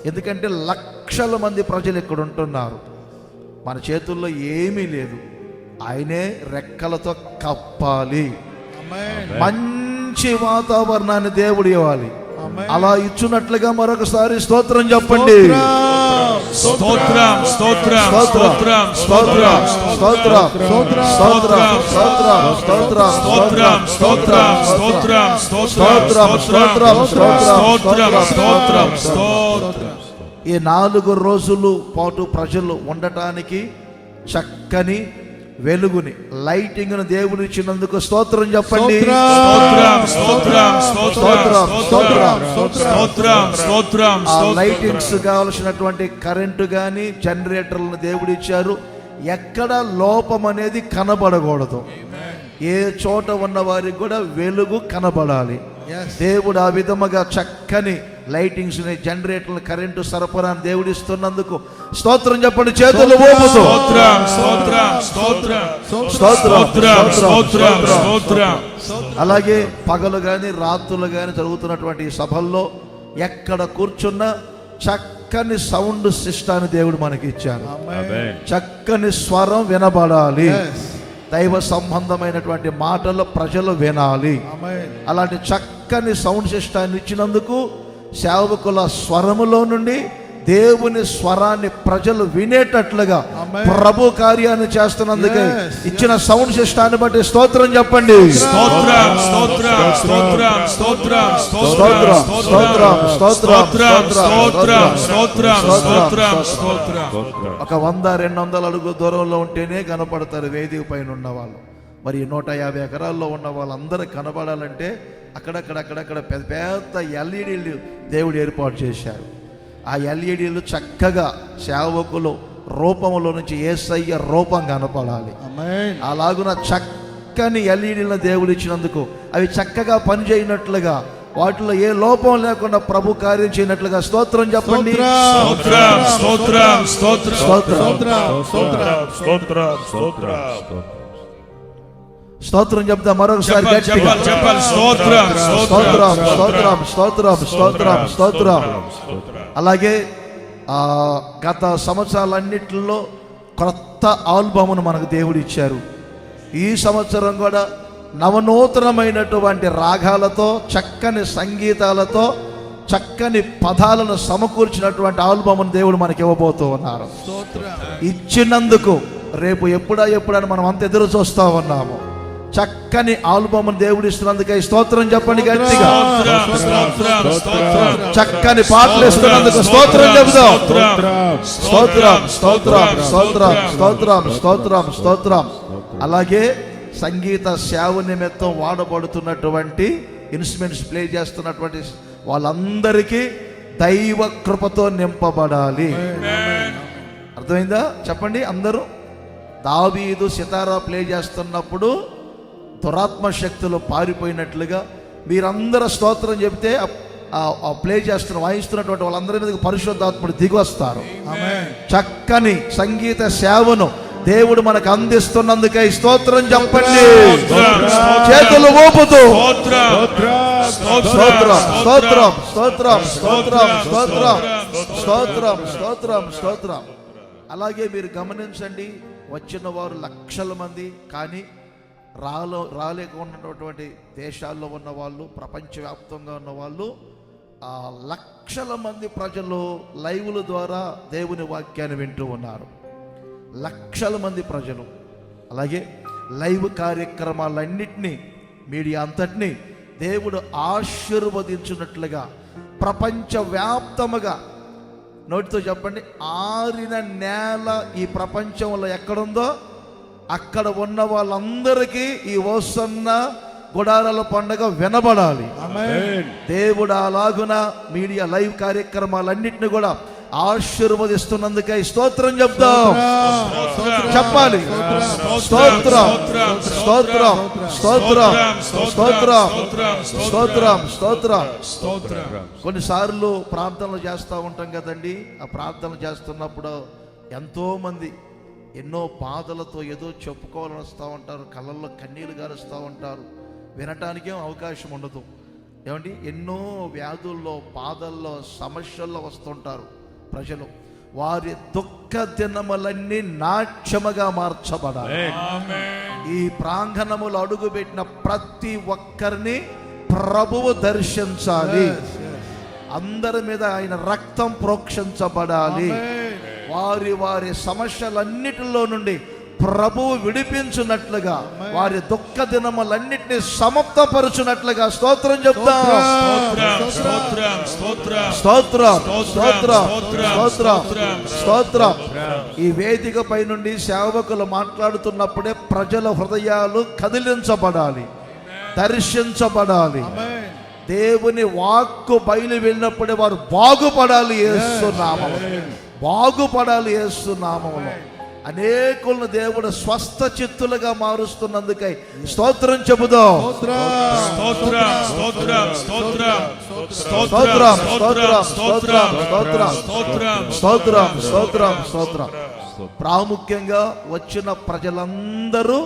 ఎందుకంటే లక్షల మంది ప్రజలు ఇక్కడ ఉంటున్నారు. మన చేతుల్లో ఏమీ లేదు, ఆయనే రెక్కలతో కప్పాలి. మంచి వాతావరణాన్ని దేవుడు ఇవ్వాలి. అలా ఇచ్చినట్లుగా మరొకసారి స్తోత్రం చెప్పండి. స్తోత్రం స్తోత్రం స్తోత్రం స్తోత్రం స్తోత్రం స్తోత్రం స్తోత్రం స్తోత్రం స్తోత్రం స్తోత్రం స్తోత్రం స్తోత్రం స్తోత్రం. ఈ 4 రోజులు పాటు ప్రజలు ఉండటానికి చక్కని వెలుగుని, లైటింగ్ దేవుడు ఇచ్చినందుకు స్తోత్రం చెప్పండి. లైటింగ్స్ కావలసినటువంటి కరెంటు కానీ జనరేటర్లను దేవుడు ఇచ్చారు. ఎక్కడ లోపం అనేది కనబడకూడదు. ఏ చోట ఉన్న వారికి కూడా వెలుగు కనబడాలి. దేవుడు ఆ విధముగా చక్కని లైటింగ్స్, జనరేటర్లు, కరెంటు సరఫరాను దేవుడు ఇస్తున్నందుకు స్తోత్రం చెప్పండి. చేతులు ఊపుతూ అలాగే పగలు కానీ రాత్రులు కానీ జరుగుతున్నటువంటి సభల్లో ఎక్కడ కూర్చున్నా చక్కని సౌండ్ సిస్టాన్ని దేవుడు మనకి ఇచ్చారు. చక్కని స్వరం వినబడాలి. దైవ సంబంధమైనటువంటి మాటలు ప్రజలు వినాలి. అలాంటి చక్కని సౌండ్ సిస్టాన్ని ఇచ్చినందుకు సేవకుల స్వరములో నుండి దేవుని స్వరాన్ని ప్రజలు వినేటట్లుగా ప్రభు కార్యాన్ని చేస్తున్నందుకే ఇచ్చిన సౌండ్ సిస్టాన్ని బట్టి స్తోత్రం చెప్పండి. స్తోత్రం స్తోత్రం స్తోత్రం స్తోత్రం స్తోత్రం స్తోత్రం స్తోత్రం స్తోత్రం స్తోత్రం స్తోత్రం స్తోత్రం. ఒక 100-200 అడుగు దూరంలో ఉంటేనే కనపడతారు వేదిక పైన ఉన్న వాళ్ళు. మరి 150 ఎకరాల్లో ఉన్న వాళ్ళందరూ కనబడాలంటే అక్కడక్కడ పెద్ద పెద్ద ఎల్ఈడీలు దేవుడు ఏర్పాటు చేశారు. ఆ ఎల్ఈడీలు చక్కగా సేవకులు రూపంలో నుంచి యేసయ్య రూపం కనపడాలి. అలాగున చక్కని ఎల్ఈడీలను దేవుడు ఇచ్చినందుకు అవి చక్కగా పనిచేయనట్లుగా, వాటిలో ఏ లోపం లేకుండా ప్రభు కార్యం చేయనట్లుగా స్తోత్రం చెప్పండి. స్తోత్రం స్తోత్రం స్తోత్రం స్తోత్రం చెప్తా మరొకసారి గట్టిగా. చెప్పాలి. స్తోత్రం స్తోత్రం స్తోత్రం స్తోత్రం స్తోత్రం స్తోత్రం. అలాగే గత సంవత్సరాలన్నిటిలో క్రొత్త ఆల్బమ్ను మనకు దేవుడు ఇచ్చారు. ఈ సంవత్సరం కూడా నవనూతనమైనటువంటి రాగాలతో, చక్కని సంగీతాలతో, చక్కని పదాలను సమకూర్చినటువంటి ఆల్బమ్ను దేవుడు మనకి ఇవ్వబోతూ ఉన్నారు. ఇచ్చినందుకు రేపు ఎప్పుడని మనం అంత ఎదురు చూస్తూ ఉన్నాము. చక్కని ఆల్బమ్ దేవుడు ఇస్తున్నందుకే స్తోత్రం చెప్పండి గట్టిగా. చక్కని పాటలు ఇస్తున్నందుకు స్తోత్రం చెబుదాం. స్తోత్రం స్తోత్రం స్తోత్రం స్తోత్రం స్తోత్రం స్తోత్రం. అలాగే సంగీత సేవ నిమిత్తం వాడబడుతున్నటువంటి ఇన్స్ట్రుమెంట్స్ ప్లే చేస్తున్నటువంటి వాళ్ళందరికీ దైవ కృపతో నింపబడాలి. అర్థమైందా చెప్పండి అందరూ. దావీదు సితారా ప్లే చేస్తున్నప్పుడు దురాత్మ శక్తులు పారిపోయినట్లుగా మీరందరూ స్తోత్రం చెప్తే ప్లే చేస్తున్న వాయిస్తున్నటువంటి వాళ్ళందరి మీద పరిశుద్ధాత్ముడు దిగి వస్తారు. చక్కని సంగీత సేవను దేవుడు మనకు అందిస్తున్నందుకే స్తోత్రం చెప్పండి. చేతులు ఊపుతూ స్తోత్రం స్తోత్రం స్తోత్రం స్తోత్రం స్తోత్రం స్తోత్రం స్తోత్రం స్తోత్రం. అలాగే మీరు గమనించండి, వచ్చిన వారు లక్షల మంది, కానీ రాలేకున్నటువంటి దేశాల్లో ఉన్న వాళ్ళు, ప్రపంచవ్యాప్తంగా ఉన్న వాళ్ళు లక్షల మంది ప్రజలు లైవ్ల ద్వారా దేవుని వాక్యాన్ని వింటూ ఉన్నారు. లక్షల మంది ప్రజలు. అలాగే లైవ్ కార్యక్రమాలన్నింటినీ, మీడియా అంతటినీ దేవుడు ఆశీర్వదించినట్లుగా ప్రపంచవ్యాప్తముగా, నోటితో చెప్పండి, ఆరిన నేల ఈ ప్రపంచంలో ఎక్కడుందో అక్కడ ఉన్న వాళ్ళందరికీ ఈ హోసన్న గుడారాల పండుగ వినబడాలి. దేవుడు అలాగున మీడియా లైవ్ కార్యక్రమాలన్నింటినీ కూడా ఆశీర్వదిస్తున్నందుకే స్తోత్రం చెప్తాం. చెప్పాలి. స్తోత్రం స్తోత్రం స్తోత్రం స్తోత్రం స్తోత్రం స్తోత్రం. కొన్నిసార్లు ప్రార్థనలు చేస్తూ ఉంటాం కదండి. ఆ ప్రార్థనలు చేస్తున్నప్పుడు ఎంతోమంది ఎన్నో బాధలతో ఏదో చెప్పుకోవాలని వస్తూ ఉంటారు, కళ్ళల్లో కన్నీళ్ళు గారుస్తూ ఉంటారు, వినటానికేం అవకాశం ఉండదు. ఏమండి, ఎన్నో వ్యాధుల్లో, బాధల్లో, సమస్యల్లో వస్తుంటారు ప్రజలు. వారి దుఃఖ దినములన్నీ నాట్యముగా మార్చబడాలి. ఈ ప్రాంగణములు అడుగుపెట్టిన ప్రతి ఒక్కరిని ప్రభువు దర్శించాలి. అందరి మీద ఆయన రక్తం ప్రోక్షించబడాలి. వారి వారి సమస్యలన్నిటిలో నుండి ప్రభువు విడిపించినట్లుగా, వారి దుఃఖ దినములన్నిటినీ సమాప్తపరచునట్లుగా స్తోత్రం చెప్తాం. స్తోత్రం స్తోత్రం స్తోత్రం స్తోత్రం. ఈ వేదిక పై నుండి సేవకులు మాట్లాడుతున్నప్పుడే ప్రజల హృదయాలు కదిలించబడాలి, దర్శించబడాలి. దేవుని వాక్కు బయలు వెళ్ళినప్పుడే వారు బాగుపడాలి. యేసు నామములో బాగుపడాలి. యేసు నామములో అనేకులను దేవుడు స్వస్థ చిత్తులుగా మారుస్తున్నందుకై స్తోత్రం చెబుదాం. స్తోత్రం స్తోత్రం స్తోత్రం స్తోత్రం స్తోత్రం స్తోత్రం స్తోత్రం. ప్రాముఖ్యంగా వచ్చిన ప్రజలందరూ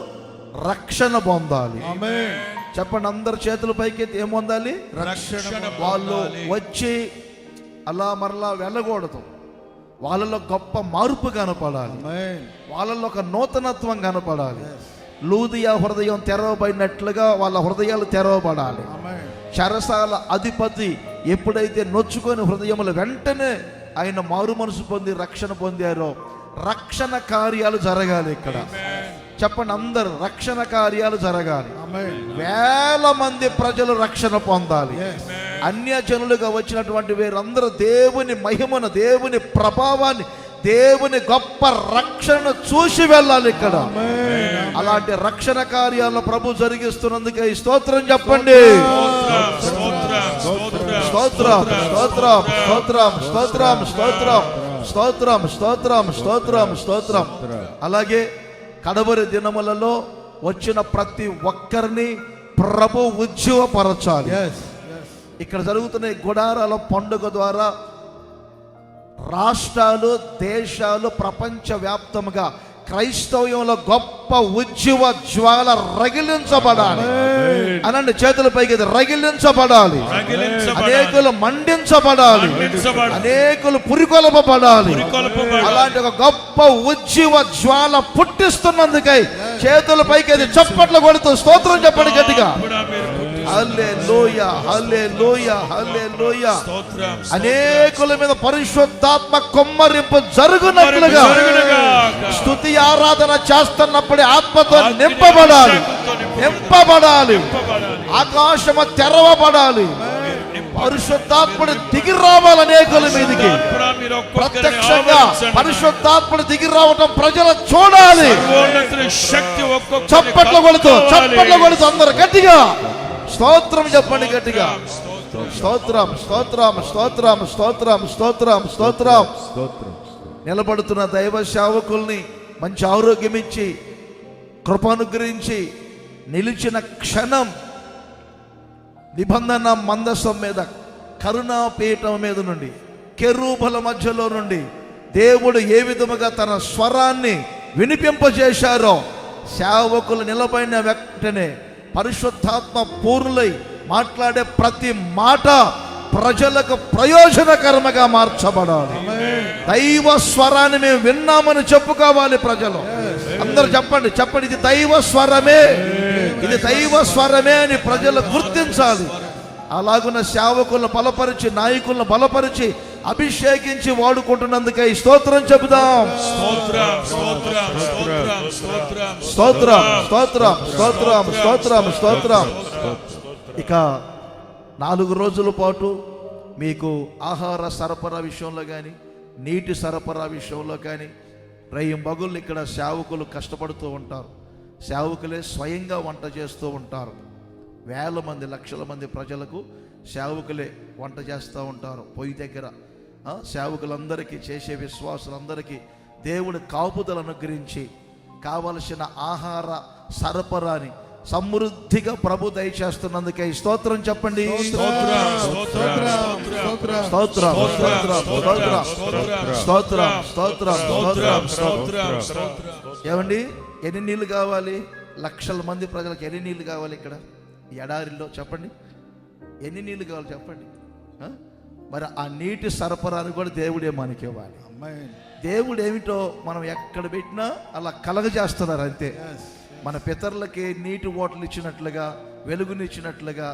రక్షణ పొందాలి. చెప్పండి, అందరు చేతుల పైకి ఏం పొందాలి? రక్షణ. వాళ్ళు వచ్చి అలా మరలా వెళ్ళకూడదు. వాళ్ళలో గొప్ప మార్పు కనపడాలి. వాళ్ళలో ఒక నూతనత్వం కనపడాలి. లూదియా హృదయం తెరవబడినట్లుగా వాళ్ళ హృదయాలు తెరవబడాలి. చెరసాల అధిపతి ఎప్పుడైతే నొచ్చుకొని హృదయములు వెంటనే ఆయన మారు మనసు పొంది రక్షణ పొందారో రక్షణ కార్యాలు జరగాలి ఇక్కడ. చెప్పండి అందరూ, రక్షణ కార్యాలు జరగాలి. వేల మంది ప్రజలు రక్షణ పొందాలి. అన్యజనులుగా వచ్చినటువంటి వీరందరూ దేవుని మహిమను, దేవుని ప్రభావాన్ని, దేవుని గొప్ప రక్షణను చూసి వెళ్ళాలి ఇక్కడ. అలాంటి రక్షణ కార్యాలను ప్రభు జరిగిస్తున్నందుకే ఈ స్తోత్రం చెప్పండి. స్తోత్రం స్తోత్రం స్తోత్రం స్తోత్రం స్తోత్రం స్తోత్రం స్తోత్రం స్తోత్రం స్తోత్రం. అలాగే కడవరి దినములలో వచ్చిన ప్రతి ఒక్కరిని ప్రభు ఉజ్జీవపరచాలి. ఇక్కడ జరుగుతున్న ఈ గుడారాల పండుగ ద్వారా రాష్ట్రాలు, దేశాలు, ప్రపంచ వ్యాప్తముగా క్రైస్తవ్యంలో గొప్ప ఉజ్జీవ జ్వాల రగిలించబడాలి. అనండి చేతుల పైకి, రగిలించబడాలి. అనేకులు మండించబడాలి, అనేకులు పురికొల్పబడాలి. అలాంటి ఒక గొప్ప ఉజ్జీవ జ్వాల పుట్టిస్తున్నందుకై చేతుల పైకి చప్పట్లు కొడుతూ స్తోత్రం చెప్పండి గట్టిగా. హల్లెలూయా హల్లెలూయా హల్లెలూయా. అనేకుల మీద పరిశుద్ధాత్మ కొమ్మరింపు జరుగునట్లుగా స్తుతి ఆరాధన చేస్తున్నప్పుడు ఆత్మతో నింపబడాలి, నింపబడాలి. ఆకాశము తెరవబడాలి. పరిశుద్ధాత్ముడు దిగి రావాలి అనేకుల మీదకి. ప్రత్యక్షంగా పరిశుద్ధాత్ముడు దిగి రావటం ప్రజలు చూడాలి. చప్పట్లు కొడుతూ అందరు గట్టిగా స్తోత్రం చెప్పండి గట్టిగా. స్తోత్రం స్తోత్రం స్తోత్రం స్తోత్రం స్తోత్రం స్తోత్రం. నిలబడుతున్న దైవ సేవకుల్ని మంచి ఆరోగ్యం ఇచ్చి కృపానుగ్రహించి నిలిచిన క్షణం నిబంధన మందసం మీద, కరుణాపీఠం మీద నుండి, కెరూబుల మధ్యలో నుండి దేవుడు ఏ విధముగా తన స్వరాన్ని వినిపింపజేశారో సేవకులు నిలబడిన వెంటనే పరిశుద్ధాత్మ పూర్ణులై మాట్లాడే ప్రతి మాట ప్రజలకు ప్రయోజనకరముగా మార్చబడాలి. దైవ స్వరాన్ని మేము విన్నామని చెప్పుకోవాలి ప్రజలు. అందరూ చెప్పండి, ఇది దైవ స్వరమే, ఇది దైవ స్వరమే అని ప్రజలు గుర్తించాలి. అలాగున్న సేవకులను బలపరిచి, నాయకులను బలపరిచి, అభిషేకించి వాడుకుంటున్నందుకే ఈ స్తోత్రం చెబుదాం. స్తోత్రం స్తోత్రం స్తోత్రం స్తోత్రం స్తోత్రం. ఇక 4 రోజుల పాటు మీకు ఆహార సరఫరా విషయంలో కానీ, నీటి సరఫరా విషయంలో కానీ రేయింబగళ్ళు ఇక్కడ సేవకులు కష్టపడుతూ ఉంటారు. సేవకులే స్వయంగా వంట చేస్తూ ఉంటారు. వేల మంది, లక్షల మంది ప్రజలకు సేవకులే వంట చేస్తూ ఉంటారు పొయ్యి దగ్గర. సేవకులందరికీ, చేసే విశ్వాసులందరికీ దేవుడు కాపుదల అనుగ్రహించి కావలసిన ఆహార సరఫరాని సమృద్ధిగా ప్రభు దయచేస్తున్నందుకే స్తోత్రం చెప్పండి. ఏమండి, ఎన్ని నీళ్లు కావాలి? లక్షల మంది ప్రజలకు ఎన్ని నీళ్లు కావాలి? ఇక్కడ ఎడారిలో చెప్పండి, ఎన్ని నీళ్లు కావాలి చెప్పండి. మరి ఆ నీటి సరఫరాని కూడా దేవుడే మనకి ఇవ్వాలి. దేవుడు ఏమిటో మనం ఎక్కడ పెట్టినా అలా కలగజేస్తున్నారు అంతే. మన పితరులకి నీటి ఓటలు ఇచ్చినట్లుగా, వెలుగునిచ్చినట్లుగా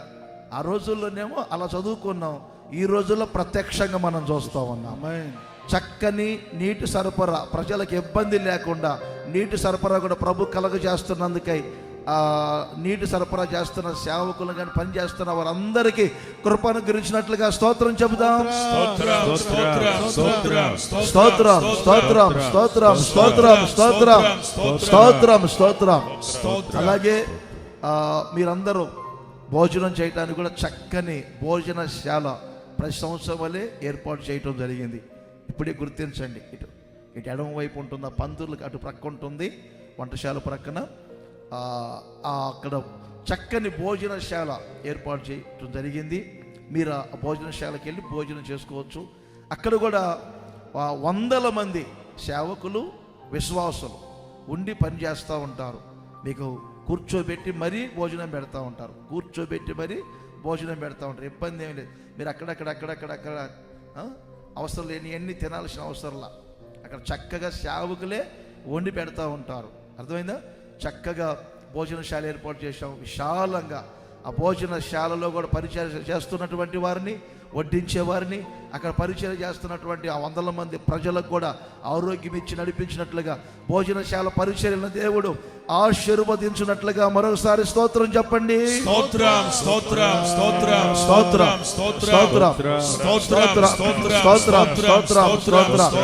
ఆ రోజుల్లోనేమో అలా చదువుకున్నాం. ఈ రోజుల్లో ప్రత్యక్షంగా మనం చూస్తూ ఉన్నాం. చక్కని నీటి సరఫరా, ప్రజలకు ఇబ్బంది లేకుండా నీటి సరఫరా కూడా ప్రభు కలగజేస్తున్నందుకై నీటి సరఫరా చేస్తున్న సేవకులు కానీ పని చేస్తున్న వారందరికీ కృపను గురించినట్లుగా స్తోత్రం చెబుదాం. స్తోత్రం స్తోత్రం స్తోత్రం స్తోత్రం స్తోత్రం స్తోత్రం స్తోత్రం. అలాగే మీరందరూ భోజనం చేయడానికి కూడా చక్కని భోజనశాల ప్రతి సంవత్సరం వల్లే ఏర్పాటు చేయటం జరిగింది. ఇప్పుడే గుర్తించండి, ఇటు ఎడమ వైపు ఉంటున్న పందుర్లకు అటు ప్రక్క ఉంటుంది, వంటశాల ప్రక్కన అక్కడ చక్కని భోజనశాల ఏర్పాటు చేయటం జరిగింది. మీరు ఆ భోజనశాలకి వెళ్ళి భోజనం చేసుకోవచ్చు. అక్కడ కూడా వందల మంది సేవకులు, విశ్వాసులు ఉండి పనిచేస్తూ ఉంటారు. మీకు కూర్చోబెట్టి మరీ భోజనం పెడతా ఉంటారు, ఇబ్బంది ఏమి లేదు. మీరు అక్కడక్కడ అవసరం లేని ఎన్ని తినాల్సిన అవసరంలా అక్కడ చక్కగా సేవకులే వండి పెడతా ఉంటారు. అర్థమైందా? చక్కగా భోజనశాల ఏర్పాటు చేశాం విశాలంగా. ఆ భోజనశాలలో కూడా పరిచయం చేస్తున్నటువంటి వారిని, వడ్డించే వారిని, అక్కడ పరిచయం చేస్తున్నటువంటి ఆ వందల మంది ప్రజలకు కూడా ఆరోగ్యం ఇచ్చి నడిపించినట్లుగా భోజనశాల పరిచర్యలను దేవుడు ఆశీర్వదించినట్లుగా మరొకసారి స్తోత్రం చెప్పండి. స్తోత్రం స్తోత్రం స్తోత్రం స్తోత్రం స్తోత్రం స్తోత్రం స్తోత్రం స్తోత్రం స్తోత్రం.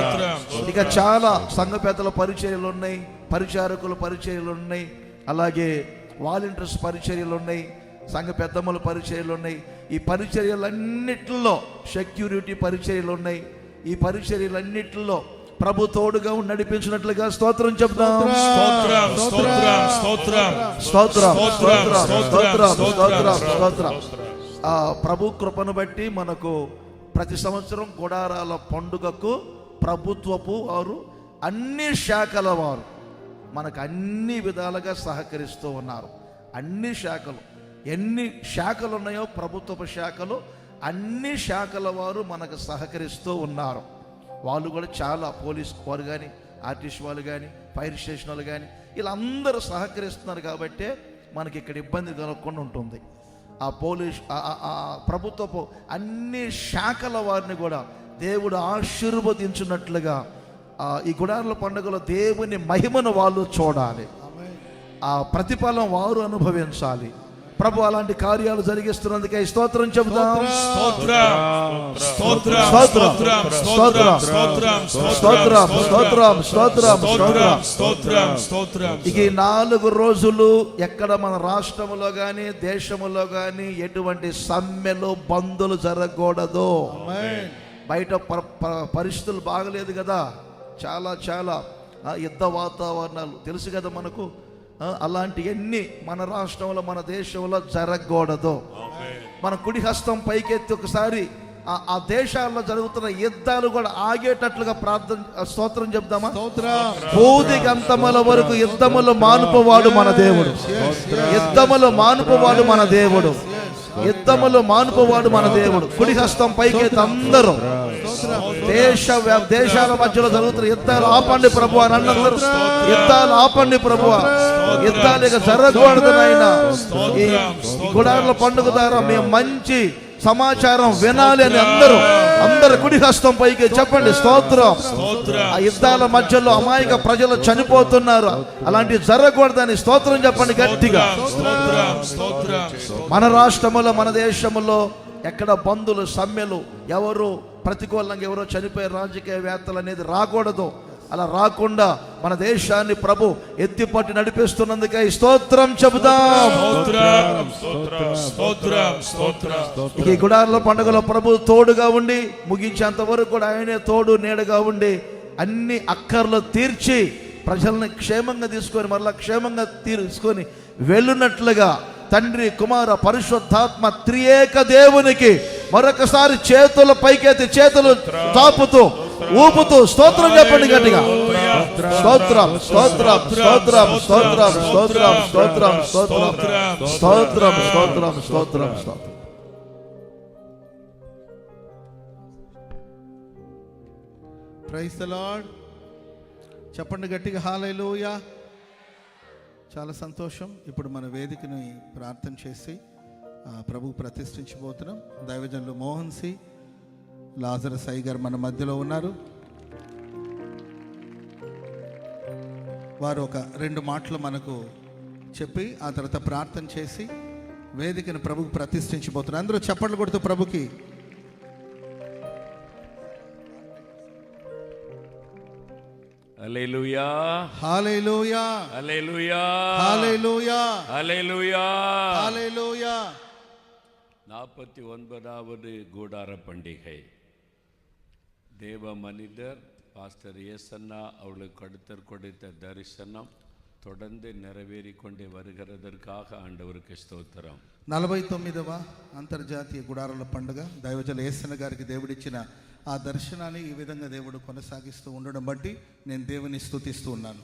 ఇక చాలా సంఘ పెద్దల పరిచర్యలు ఉన్నాయి, పరిచారకుల పరిచర్యలు ఉన్నాయి, అలాగే వాలంటీర్స్ పరిచర్యలు ఉన్నాయి, సంఘ పెద్దమ్మల పరిచర్యలు ఉన్నాయి. ఈ పరిచర్యలన్నిటిలో సెక్యూరిటీ పరిచర్యలు ఉన్నాయి. ఈ పరిచర్యలన్నిటిలో ప్రభు తోడుగా ఉండి నడిపించినట్లుగా స్తోత్రం చెప్తాం. స్తోత్రం స్తోత్రం స్తోత్రం స్తోత్రం స్తోత్రం స్తోత్రం స్తోత్రం స్తోత్రం. ఆ ప్రభు కృపను బట్టి మనకు ప్రతి సంవత్సరం గుడారాల పండుగకు ప్రభుత్వపు వారు అన్ని శాఖల వారు మనకు అన్ని విధాలుగా సహకరిస్తూ ఉన్నారు. అన్ని శాఖలు, ఎన్ని శాఖలు ఉన్నాయో ప్రభుత్వపు శాఖలు, అన్ని శాఖల వారు మనకు సహకరిస్తూ ఉన్నారు. వాళ్ళు కూడా చాలా, పోలీస్ వారు కానీ, ఆర్టీసీ వాళ్ళు కానీ, ఫైర్ స్టేషన్ వాళ్ళు కానీ, వీళ్ళందరూ సహకరిస్తున్నారు. కాబట్టి మనకి ఇక్కడ ఇబ్బంది కలగకుండా ఉంటుంది. ఆ పోలీస్ ప్రభుత్వపు అన్ని శాఖల వారిని కూడా దేవుడు ఆశీర్వదించినట్లుగా ఈ గుడారాల పండుగలో దేవుని మహిమను వాళ్ళు చూడాలి, ఆ ప్రతిఫలం వారు అనుభవించాలి. ప్రభు అలాంటి కార్యాలు జరిగిస్తున్నందుకే స్తోత్రం చెబుతాం. స్తోత్రం స్తోత్రం స్తోత్రం స్తోత్రం స్తోత్రం స్తోత్రం స్తోత్రం స్తోత్రం స్తోత్రం. ఇక ఈ 4 రోజులు ఎక్కడ మన రాష్ట్రములో కానీ దేశములో కానీ ఎటువంటి సమ్మెలు, బందులు జరగకూడదు. బయట పరిస్థితులు బాగలేదు కదా, చాలా యుద్ధ వాతావరణాలు తెలుసు కదా మనకు. అలాంటివన్నీ మన రాష్ట్రంలో, మన దేశంలో జరగకూడదు. మన కుడి హస్తం పైకెత్తి ఒకసారి ఆ దేశాల్లో జరుగుతున్న యుద్ధాలు కూడా ఆగేటట్లుగా స్తోత్రం చెప్దామా. భూదిగంతముల వరకు యుద్ధములు మానుపవాడు మన దేవుడు, యుద్ధములు మానుపవాడు మన దేవుడు, యుద్ధములు మానుపవాడు మన దేవుడు. కుడి హస్తం పైకెత్తి అందరూ దేశాల మధ్యలో జరుగుతున్న యుద్ధాలు ఆపండి ప్రభు అని అన్నారు. యుద్ధాలు ఆపండి ప్రభు, యుద్ధాలు ఇక జరగకూడదు నాయన. ఈ గుడారాల పండుగ ద్వారా మేము మంచి సమాచారం వినాలి అని అందరు కుడి హస్తం పైకి చెప్పండి స్తోత్రం. ఆ యుద్ధాల మధ్యలో అమాయక ప్రజలు చనిపోతున్నారు, అలాంటి జరగకూడదని స్తోత్రం చెప్పండి గట్టిగా. మన రాష్ట్రంలో, మన దేశంలో ఎక్కడ బంధులు, సమ్మెలు, ఎవరు ప్రతికూలంగా ఎవరో చనిపోయే రాజకీయవేత్తలు అనేది రాకూడదు. అలా రాకుండా మన దేశాన్ని ప్రభు ఎత్తిపట్టి నడిపిస్తున్నందుకే స్తోత్రం చెబుదాం. ఈ గుడారాల పండుగలో ప్రభు తోడుగా ఉండి ముగించేంత వరకు కూడా ఆయనే తోడు నీడగా ఉండి అన్ని అక్కర్లు తీర్చి ప్రజల్ని క్షేమంగా తీసుకొని మరలా క్షేమంగా తీసుకొని వెళ్ళున్నట్లుగా తండ్రి, కుమార, పరిశుద్ధాత్మ త్రియేక దేవునికి మరొకసారి చేతుల పైకెత్తి చేతులు తాపుతూ ఊపుతూ స్తోత్రం చెప్పండి గట్టిగా. స్తోత్రం స్తోత్రం స్తోత్రం స్తోత్రం స్తోత్రం స్తోత్రం స్తోత్రం స్తోత్రం స్తోత్రం స్తోత్రం స్తోత్రం. Praise the lord. చెప్పండి గట్టిగా హల్లెలూయా. చాలా సంతోషం. ఇప్పుడు మన వేదికని ప్రార్థన చేసి ప్రభు ప్రతిష్ఠించబోతున్నాం. దైవజనులు మోహన్ సి, లాజరస్ అయ్య గారు మన మధ్యలో ఉన్నారు. వారు ఒక 2 మాటలు మనకు చెప్పి ఆ తర్వాత ప్రార్థన చేసి వేదికను ప్రభుకు ప్రతిష్ఠించబోతున్నారు. అందరూ చప్పట్లు కొడుతూ ప్రభుకి హల్లెలూయా హల్లెలూయా హల్లెలూయా హల్లెలూయా హల్లెలూయా హల్లెలూయా. 49வது கூடார பண்டிகை. தேவ மனிதர் பாஸ்டர் ஏசன்னா அவளுக்கு அடுத்தர் கொடுத்த தரிசனம் தொடர்ந்து நிறைவேறிக்கொண்டே வருகிறதற்காக ஆண்டவருக்கு స్తోత్రం. 49వ అంతర్జాతీయ గుడారాల పండుగ దైవజనులు ఏసన్న గారికి దేవుడిచ్చిన ఆ దర్శనాన్ని ఈ విధంగా దేవుడు కొనసాగిస్తూ ఉండడం బట్టి నేను దేవుని స్తుతిస్తూ ఉన్నాను.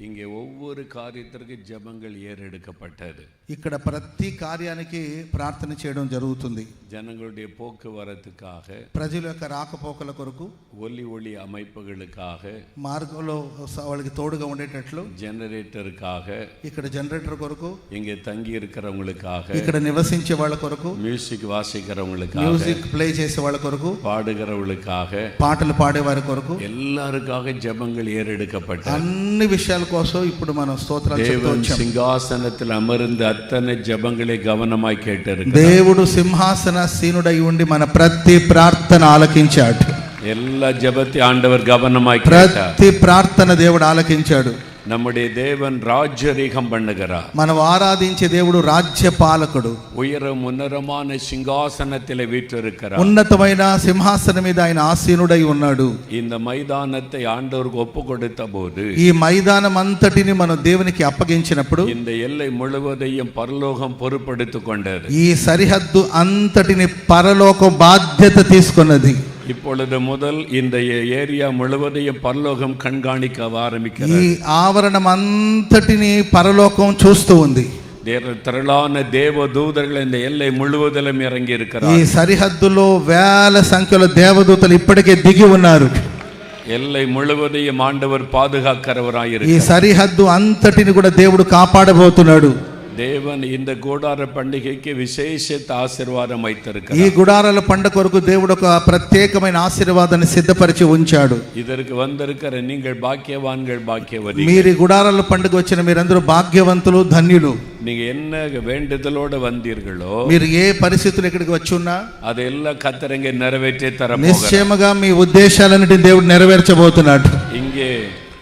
இங்கே ஒவ்வொரு காரியத்திற்கு ஜெபங்கள் ஏறெடுக்கப்பட்டது. ఇక్కడ ప్రతి కార్యానికి ప్రార్థన చేయడం జరుగుతుంది. ஜனங்களுடைய போக்குவரத்துக்காக, ప్రజల యొక్క రాకపోకల కొరకు, ஒலி அமைப்புகளுக்காக, మార్గంలో వాళ్ళకి తోడుగా ఉండేటట్లు, ஜெனரேட்டருக்காக, ఇక్కడ జనరేటర్ కొరకు, இங்கே தங்கி இருக்கிறவங்களுக்காக, ఇక్కడ నివసించే వాళ్ళ కొరకు, மியூசிக் வாசிக்கிறவங்களுக்காக, మ్యూజిక్ ప్లే చేసే వాళ్ళ కొరకు, பாடுகிறவங்களுக்காக, పాటలు పాడే వారి కొరకు, எல்லாருக்காக ஜெபங்கள் ஏறெடுக்கப்பட்டது. అన్ని విషయాల కోసం ఇప్పుడు మనం స్తోత్రాలు చెప్తూ தேவன் వచ్చాం. சிங்காசனத்தில் அமர்ந்து அத்தனை ஜெபங்களை கவனமாய் கேட்டிருக்கிறார். దేవుడు సింహాసనసీనుడై ఉండి మన ప్రతి ప్రార్థన ఆలకించాడు. எல்லா ஜெபத்தை ஆண்டவர் கவனமாய் கேட்டார். ప్రతి ప్రార్థన దేవుడు ఆలకించాడు. நம்முடைய தேவன் ராஜ்யரீகம் பண்ணுகிறார். మనం ఆరాధించే దేవుడు రాజ్య పాలకుడు. உயரம் உன்னதமான சிங்காசனத்தில் வீற்றிருக்கிறார். ఉన్నతమైన సింహాసనం మీద ఆయన ఆసీనుడై ఉన్నాడు. இந்த மைதானத்தை ஆண்டவருக்கு ஒப்பு கொடுத்த போது, ఈ మైదానం అంతటిని మనం దేవునికి అప్పగించినప్పుడు, இந்த எல்லை முழுவதையும் பரலோகம் பொறுப்படுத்திக் கொண்டது. ఈ సరిహద్దు అంతటిని పరలోకం బాధ్యత తీసుకున్నది. இப்பொழுது முதல் இந்த ஏரியா முழுவதையும் பரலோகம் கண்காணிக்க ఈ ஆரம்பிக்கிறது. ఆవరణం అంతటిని పరలోకం చూస్తూ ఉంది. திரளான தேவ தூதர்கள் இந்த எல்லை முழுவதிலும் இறங்கி ఈ இருக்கிறார். సరిహద్దులో వేల సంఖ్యలో దేవదూతలు ఇప్పటికే దిగి ఉన్నారు. எல்லை முழுவதையும் ஆண்டவர் ఈ பாதுகாக்கிறவராயிருக்கிறார். సరిహద్దు అంతటిని కూడా దేవుడు కాపాడబోతున్నాడు. தேவன் இந்த கூடார பண்டிகைக்கு விசேஷித்த ஆசீர்வாதம் ఈ வைத்திருக்கிறார். గుడారాల పండుగ కొరకు దేవుడు ఒక ప్రత్యేకమైన ఆశీర్వాదాన్ని సిద్ధపరిచి ఉంచాడు. இதற்கு வந்திருக்கிற நீங்கள் பாக்கியவான்கள், பாக்கியவதி. మీరు ఈ గుడారాల పండుగ వచ్చిన మీరందరూ భాగ్యవంతులు, ధన్యులు. நீங்க என்ன வேண்டுதலோட வந்தீர்களோ, మీరు ఏ పరిస్థితులు ఇక్కడికి వచ్చి ఉన్నా அதெல்லாம் கர்த்தர் நிறைவேற்றி தரப்போகிறார். నిశ్చయముగా మీ ఉద్దేశాలన్నిటిని దేవుడు నెరవేర్చబోతున్నాడు. இங்கே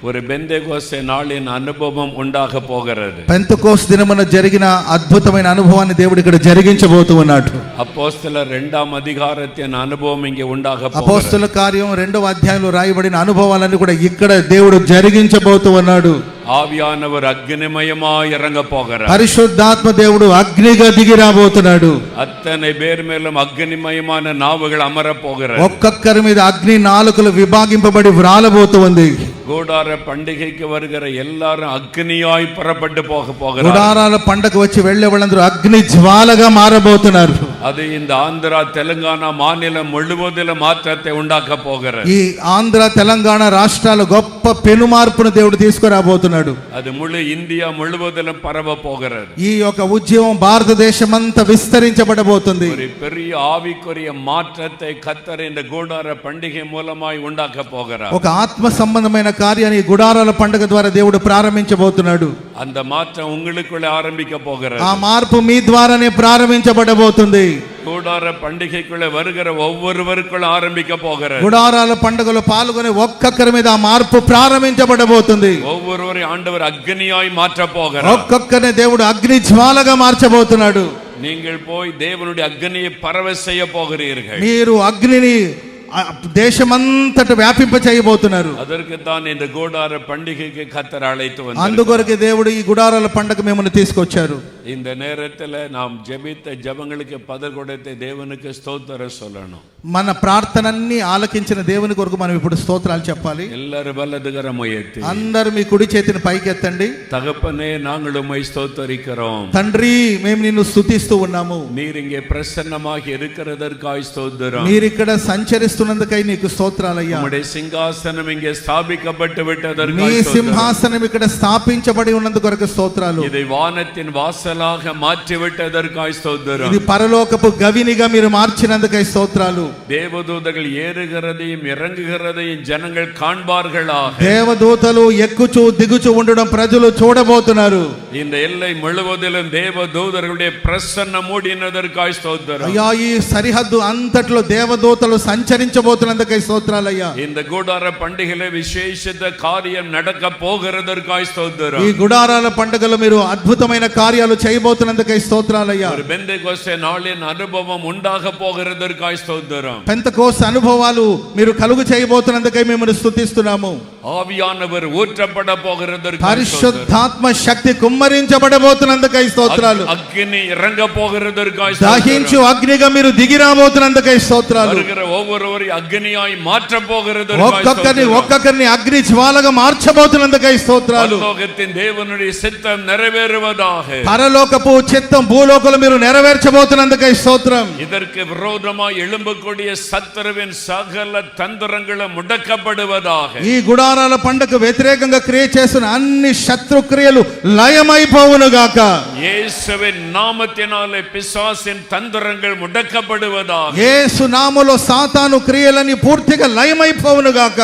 ஒரு பெந்தேகோஸ்தே நாளின் அனுபவம் உண்டாக போகிறது. పెంతెకోస్తు దినమున జరిగిన అద్భుతమైన అనుభవాన్ని దేవుడు ఇక్కడ జరిగించబోతూ ఉన్నాడు. அப்போஸ்தலர் 2ஆம் அதிகாரத்தின் அனுபவம் இங்கே உண்டாக போகிறது. అపోస్తల కార్యం 2వ అధ్యాయంలో రాయబడిన అనుభవాలన్నీ కూడా ఇక్కడ దేవుడు జరిగించబోతూ ఉన్నాడు. ஆவியானவர் அக்னிமயமாய் இறங்க போகிறார். పరిశుద్ధాత్మ దేవుడు అగ్నిగా దిగి రాబోతున్నాడు. அத்தனை பேர் மேலும் அக்னிமயமான நாவுகள் அமர போகிறது. ఒక్కొక్కరి మీద అగ్ని నాలుకలు విభాగింపబడి వ్రాలబోతూ ఉంది. கூடார பண்டிகைக்கு வருகிற எல்லாரும் அக்னியாய் புறப்பட்டு போகிறார். గుడారాల పండగ వచ్చి వెళ్లే వాళ్ళందరూ అగ్ని జ్వాలగా మారబోతున్నారు. அது இந்த ஆந்திரா தெலுங்கானா மாநிலம் முழுவதிலும் மாற்றத்தை உண்டாக்க போகிறது. ఈ ఆంధ్ర తెలంగాణ రాష్ట్రాలు గొప్ప పెనుమార్పును దేవుడు తీసుకురాబోతున్నాడు. அது முழு இந்தியா முழுவதிலும் பரவ போகிறது. ఈ యొక్క ఉద్యమం భారతదేశమంతా విస్తరించబడబోతుంది. ஒரு பெரிய ஆவிக்குரிய மாற்றத்தை கர்த்தர் இந்த கூடார பண்டிகை மூலமாய் உண்டாக்க போகிறார். ఒక ఆత్మ సంబంధమైన కార్యాన్ని గుడారాల పండుగ ద్వారా దేవుడు ప్రారంభించబోతున్నాడు. அந்த மாற்றம் உங்களுக்குள்ளே ஆரம்பிக்க போகிறது. ఆ మార్పు మీ ద్వారానే ప్రారంభించబడబోతుంది. கூடார பண்டிகைக்குள்ளே வருகிற ஒவ்வொருவருக்குள்ள ஆரம்பிக்க போகிறது. గుడారాల పండుగలో పాల్గొనే ఒక్కొక్కరి మీద ఆ మార్పు ప్రారంభించబడబోతుంది. ஒவ்வொருவரை ஆண்டவர் அக்னியாய் மாற்ற போகிறார். ఒక్కొక్కరిని దేవుడు అగ్ని జ్వాలగా మార్చబోతున్నాడు. நீங்கள் போய் தேவனுடைய அக்னியை பரவ செய்ய போகிறீர்கள். మీరు అగ్నిని దేశమంతట వ్యాపింప చేయబోతున్నారు. அதற்கு தான் இந்த கூடார பண்டிகைக்கு கர்த்தர் அழைத்து வந்தார். అందుకొరకే దేవుడు ఈ గుడారాల పండుగ మిమ్మల్ని తీసుకొచ్చారు. இந்த நேரத்தில் நாம் ஜெபித்த ஜெபங்களுக்கு பதில் கொடுத்த தேவனுக்கு ஸ்தோத்திரம் சொல்லணும். మన ప్రార్థనన్ని ఆలకించిన దేవుని కొరకు మనం ఇప్పుడు స్తోత్రాలు చెప్పాలి. எல்லாரும் வலதுகரம் உயர்த்தி, అందరూ మీ కుడి చేతిని పైకెత్తండి. தகப்பனே நாங்கள் உம்மை ஸ்தோத்தரிக்கிறோம். తండ్రి, మేము నిన్ను స్తుతిస్తూ ఉన్నాము. நீர் இங்கே பிரசன்னமாக இருக்கிறதற்காய் ஸ்தோத்திரம். మీరు ఇక్కడ సంచరిస్తున్నందుకై నీకు స్తోత్రాలయ్యా. உம்முடைய சிங்காசனம் இங்கே ஸ்தாபிக்கப்பட்டு నీ விட்டதற்காய் ஸ்தோத்திரம். సింహాసనం ఇక్కడ స్థాపించబడి ఉన్నందుకు కొరకు స్తోత్రాలు. இதை வானத்தின் வாசலாக மாற்றி விட்டதற்காய் ஸ்தோத்திரம். ఇది పరలోకపు గవినిగా మీరు మార్చినందుకై స్తోత్రాలు. தேவதூதர்கள் ஏறுகிறதையும் இறங்குகிறதையும் ஜனங்கள் காண்பார்களாக. దేవదూతలు ఎక్కుచూ దిగుచూ ఉండడం ప్రజలు చూడబోతున్నారు. இந்த எல்லை முழுவதிலும் தேவதூதர்களுடைய பிரசன்னம் மூடினதற்காய் ஸ்தோத்திரம். అయ్యా, ఈ సరిహద్దు అంతట్లో దేవదూతలు సంచరించబోతున్నందుకై స్తోత్రాలయ్యా. இந்த கூடார பண்டிகையில விசேஷித்த காரியம் நடக்க போகிறதற்காய் ஸ்தோத்திரம். ఈ గుడారాల పండుగలో మీరు అద్భుతమైన కార్యాలు చేయబోతున్నందుకై స్తోత్రాలయ్యా. ஒரு பெந்தேகோஸ்தே நாளின் அனுபவம் உண்டாக போகிறதற்காய் ஸ்தோத்திரம். పెంతెకోస్తు అనుభవాలు మీరు కలుగు చేయబోతున్నందుకై మిమ్మల్ని స్తుతిస్తున్నాము. ஆவியானவர் ஊற்றப்பட போகிறதற்காய் పరిశుద్ధాత్మ శక్తి కుమ్మరించబడబోతున్నందుకై స్తోత్రాలు. అగ్ని ఇరంగ పోகிறதற்காய் దహించు అగ్నిగా మీరు దిగి రాబోతున్నందుకై స్తోత్రాలు. வருகிற ஒவ்வொருவரையும் அக்னியாய் மாற்ற போகிறதற்காய் ఒక్కొక్కరిని అగ్ని జ్వాలగా మార్చబోతున్నందుకై స్తోత్రాలు. பரலோகத்தின் தேவனுடைய சித்தம் நிறைவேறுவதாக. పరలోకపు చిత్తం భూలోకంలో మీరు నెరవేర్చబోతున్నందుకై స్తోత్రం. இதற்கு விரோதமாய் எழும்பக்கூடிய சத்துருவின் சகல தந்திரங்களும் முடக்கப்படுவதாக. ఈ గుడారాల పండగకు వ్యతిరేకంగా క్రియ చేస్తున్న అన్ని శత్రుక్రియలు లయమైపోవును గాక. యేసువిன் நாமத்தினாலே பிசாசின் தந்திரங்கள் முடக்கப்படுவதாக. యేసు నామములో సాతాను క్రియలని పూర్తిగా లయమైపోవును గాక.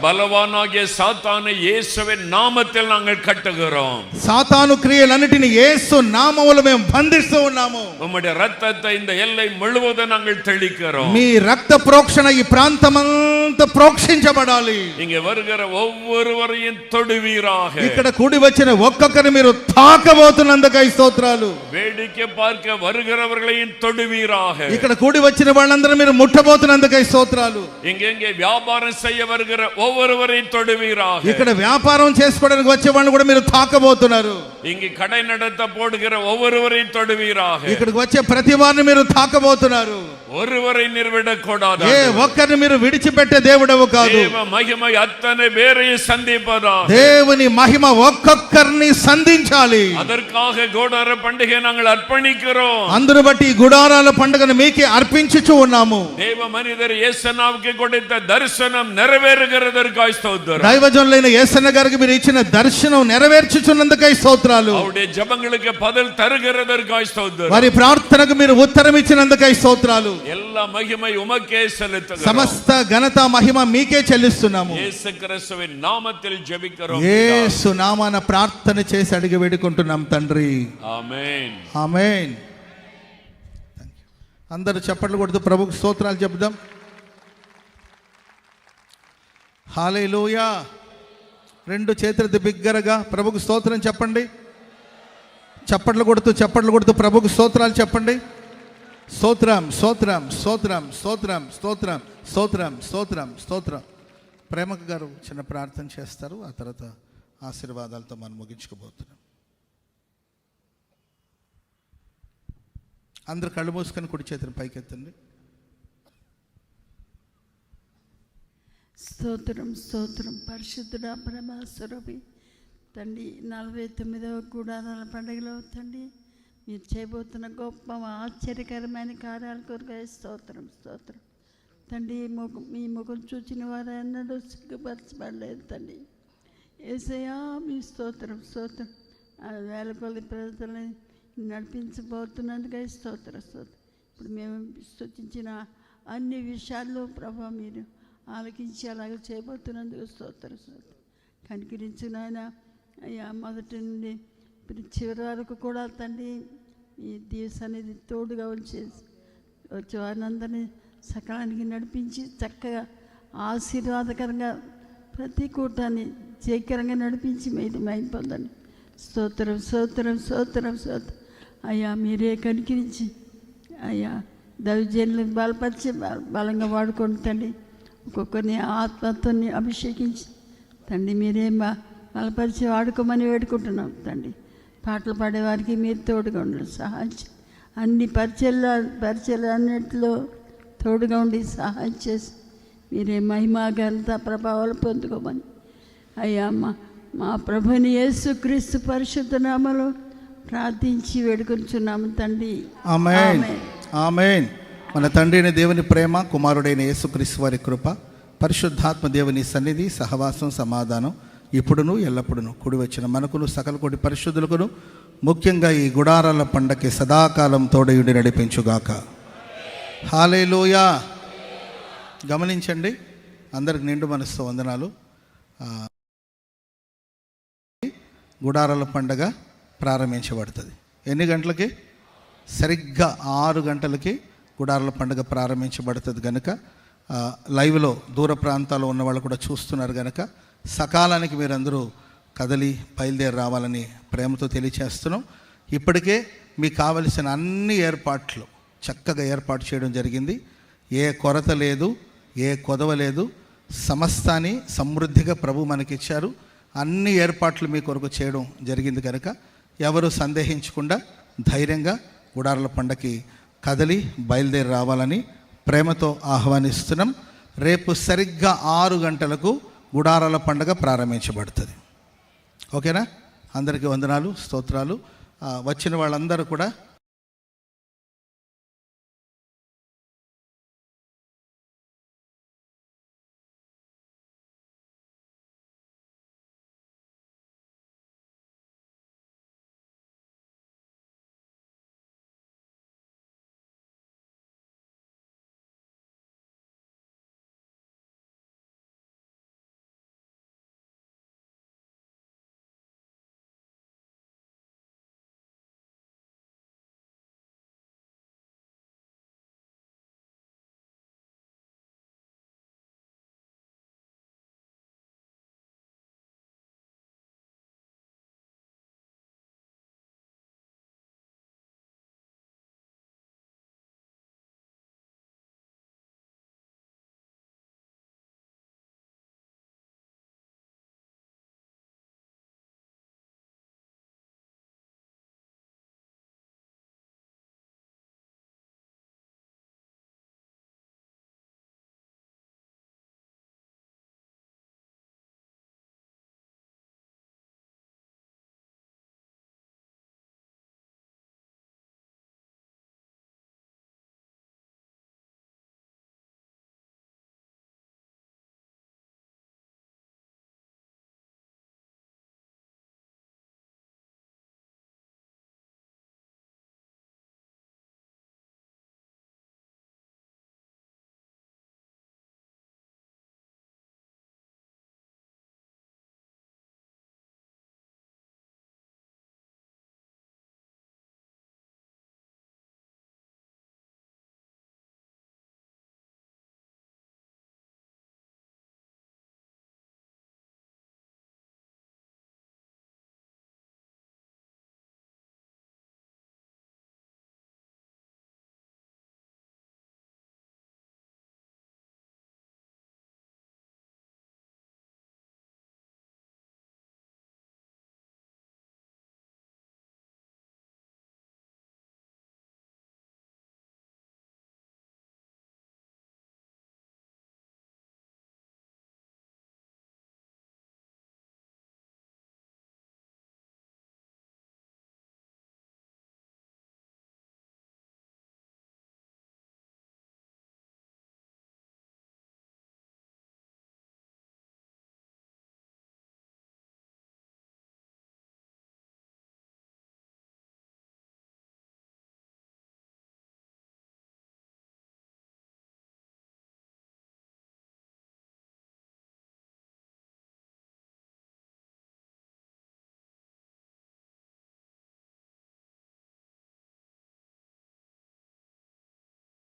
பலவானாகிய சாத்தானை இயேசுவின் நாமத்தில் நாங்கள் கட்டுகிறோம். సాతాను క్రియలన్నిటిని యేసు నామములో మేము బంధిస్తూ ఉన్నాము. உம்முடைய இரத்தத்தை இந்த எல்லை முழுவதும் நாங்கள் தெளிக்கிறோம். మీ రక్త ప్రోక్షణ ఈ ప్రాంతమంతా ప్రోక్షించబడాలి. இங்கே வருகிற ஒவ்வொருவரையும் தொடுவீராக. ఇక్కడ కూడి వచ్చిన ఒక్కొక్కరిని మీరు తాకబోతున్నందుకై స్తోత్రాలు. வேடிக்கை பார்க்க வருகிறவர்களையும் தொடுவீராக. ఇక్కడ కూడి వచ్చిన వాళ్ళందరూ మీరు ముట్టబోతున్నందుకై స్తోత్రాలు. இங்கே வியாபாரம் செய்ய வருகிற ஒவ்வொருவரையும் தொடுவீராக. ఇక్కడ వ్యాపారం చేసుకోవడానికి వచ్చే వాళ్ళని కూడా మీరు తాకబోతున్నారు. இங்கே கடை நடத்த போடுகிற ஒவ்வொருவரையும் தொடுவீராக. ఇక్కడికి వచ్చే ప్రతి వారిని మీరు తాకబోతున్నారు. ஒருவரை நிர்விடக்கூடாது. ఏ ఒక్కరిని మీరు విడిచిపెట్టే దేవుడవు కాదు. தேவ மகிமை அத்தனை பேரையும் சந்திப்பதாக. దేవుని మహిమ ఒక్కొక్కరిని సంధించాలి. அதற்காக கோடார பண்டிகை நாங்கள் அர்ப்பணிக்கிறோம். అందును బట్టి ఈ గుడారాల పండుగను మీకే అర్పించుచు ఉన్నాము. தேவ மனிதர் యేసనావుకి கொடுத்த தரிசனம் நிறைவேறுகிறதற்காய் ஸ்தோத்திரம். దైవజనులైన యేసన్న గారికి మీరు ఇచ్చిన దర్శనం నెరవేర్చుచున్నందుకై స్తోత్రాలు. அவருடைய ஜெபங்களுக்கு பதில் தருகிறதற்காய் ஸ்தோத்திரம். వారి ప్రార్థనకు మీరు ఉత్తరం ఇచ్చినందుకై స్తోత్రాలు. எல்லா மகிமை உமக்கே செலுத்துகிறோம். సమస్త ఘనత మహిమ మీకే చెల్లిస్తున్నాము. இயேசு கிறிஸ்துவின் நாமத்தில் ஜெபிக்கிறோம். యేసు నామాన ప్రార్థన చేసి అడిగి వేడుకుంటున్నాం తండ్రి. ఆమేన్. ఆమేన్. అందరూ చప్పట్లు కొడుతూ ప్రభుకు స్తోత్రాలు చెప్దాం. హల్లెలూయా. రెండు చేతులతో బిగ్గరగా ప్రభుకు స్తోత్రం చెప్పండి. చప్పట్లు కొడుతూ ప్రభుకు స్తోత్రాలు చెప్పండి. స్తోత్రం స్తోత్రం స్తోత్రం స్తోత్రం స్తోత్రం స్తోత్రం స్తోత్రం స్తోత్రం. ప్రేమక గారు చిన్న ప్రార్థన చేస్తారు. ఆ తర్వాత ఆశీర్వాదాలతో మనం ముగించుకోబోతున్నాం. అందరు కళ్ళు మూసుకొని కుడి చేతిని పైకెత్తండి. స్తోత్రం స్తోత్రం. పరిశుద్ధుడా పరమేశ్వరుడి తండ్రి, 49వ గుడారాల పండుగలో తండ్రి మీరు చేయబోతున్న గొప్ప ఆశ్చర్యకరమైన కార్యాల కొరకు స్తోత్రం స్తోత్రం తండ్రి. మీ ముఖం చూచిన వారు ఎన్నడూ సిగ్గుపరచబడలేదు తండ్రి. యేసయ్యా మీ స్తోత్రం స్తోత్రం. వేల కొద్ది ప్రజలని నడిపించబోతున్నందుకై స్తోత్రం స్తోత్రం. ఇప్పుడు మేము స్తుతించిన అన్ని విషయాల్లో ప్రభా మీరు ఆలకించి అలాగే చేయబోతున్నందుకు స్తోత్రం స్తోత్రం. కనికరించు నాయన అయ్యా, మొదటి నుండి చివరి వరకు కూడా తండ్రి ఈ దివస అనేది తోడుగా వచ్చే వారిని సకాలానికి నడిపించి చక్కగా ఆశీర్వాదకరంగా ప్రతి కూటాన్ని జయకరంగా నడిపించి మీరు మైం పొందండి. స్తోత్రం స్తోత్రం స్తోత్రం స్తోత్రం. అయ్యా మీరే కనికరించి అయ్యా దైవజనులను బలపరిచి బలంగా వాడుకోండి తండ్రి. ఒక్కొక్కరిని ఆత్మతోని అభిషేకించి తండ్రి మీరే బలపరిచి వాడుకోమని వేడుకుంటున్నాం తండ్రి. పాటలు పాడేవారికి మీరు తోడుగా ఉండండి, సహాయం అన్ని పరిచయాలు అన్నింటిలో తోడుగా ఉండి సహాయం చేసి మీరే మహిమ ఘనత ప్రభావాలు పొందుకోమని అయ్యా మా ప్రభుని యేసుక్రీస్తు పరిశుద్ధ నామములో ప్రార్థించి వేడుకొంచున్నాము తండ్రి. ఆమేన్ ఆమేన్. మన తండ్రి అయిన దేవుని ప్రేమ, కుమారుడైన యేసుక్రీస్తు వారి కృప, పరిశుద్ధాత్మ దేవుని సన్నిధి, సహవాసం, సమాధానం ఇప్పుడును ఎల్లప్పుడును కూడి వచ్చిన మనకును సకల కోటి పరిశుద్ధులకును ముఖ్యంగా ఈ గుడారాల పండగకి సదాకాలం తోడయుడి నడిపించుగాక. హల్లెలూయా. గమనించండి, అందరికి నిండు మనసుతో వందనాలు. గుడారాల పండగ ప్రారంభించబడుతుంది. ఎన్ని గంటలకి? సరిగ్గా 6 గంటలకి గుడారాల పండుగ ప్రారంభించబడుతుంది కనుక లైవ్లో దూర ప్రాంతాల్లో ఉన్న వాళ్ళు కూడా చూస్తున్నారు కనుక సకాలానికి మీరందరూ కదలి బయలుదేరి రావాలని ప్రేమతో తెలియచేస్తున్నాం. ఇప్పటికే మీకు కావలసిన అన్ని ఏర్పాట్లు చక్కగా ఏర్పాటు చేయడం జరిగింది. ఏ కొరత లేదు, ఏ కొదవ లేదు. సమస్తాన్ని సమృద్ధిగా ప్రభు మనకిచ్చారు. అన్ని ఏర్పాట్లు మీ కొరకు చేయడం జరిగింది కనుక ఎవరు సందేహించకుండా ధైర్యంగా గుడారాల పండగకి కదలి బయలుదేరి రావాలని ప్రేమతో ఆహ్వానిస్తున్నాం. రేపు సరిగ్గా 6 గంటలకు గుడారాల పండగ ప్రారంభించబడుతుంది. ఓకేనా? అందరికీ వందనాలు, స్తోత్రాలు. వచ్చిన వాళ్ళందరూ కూడా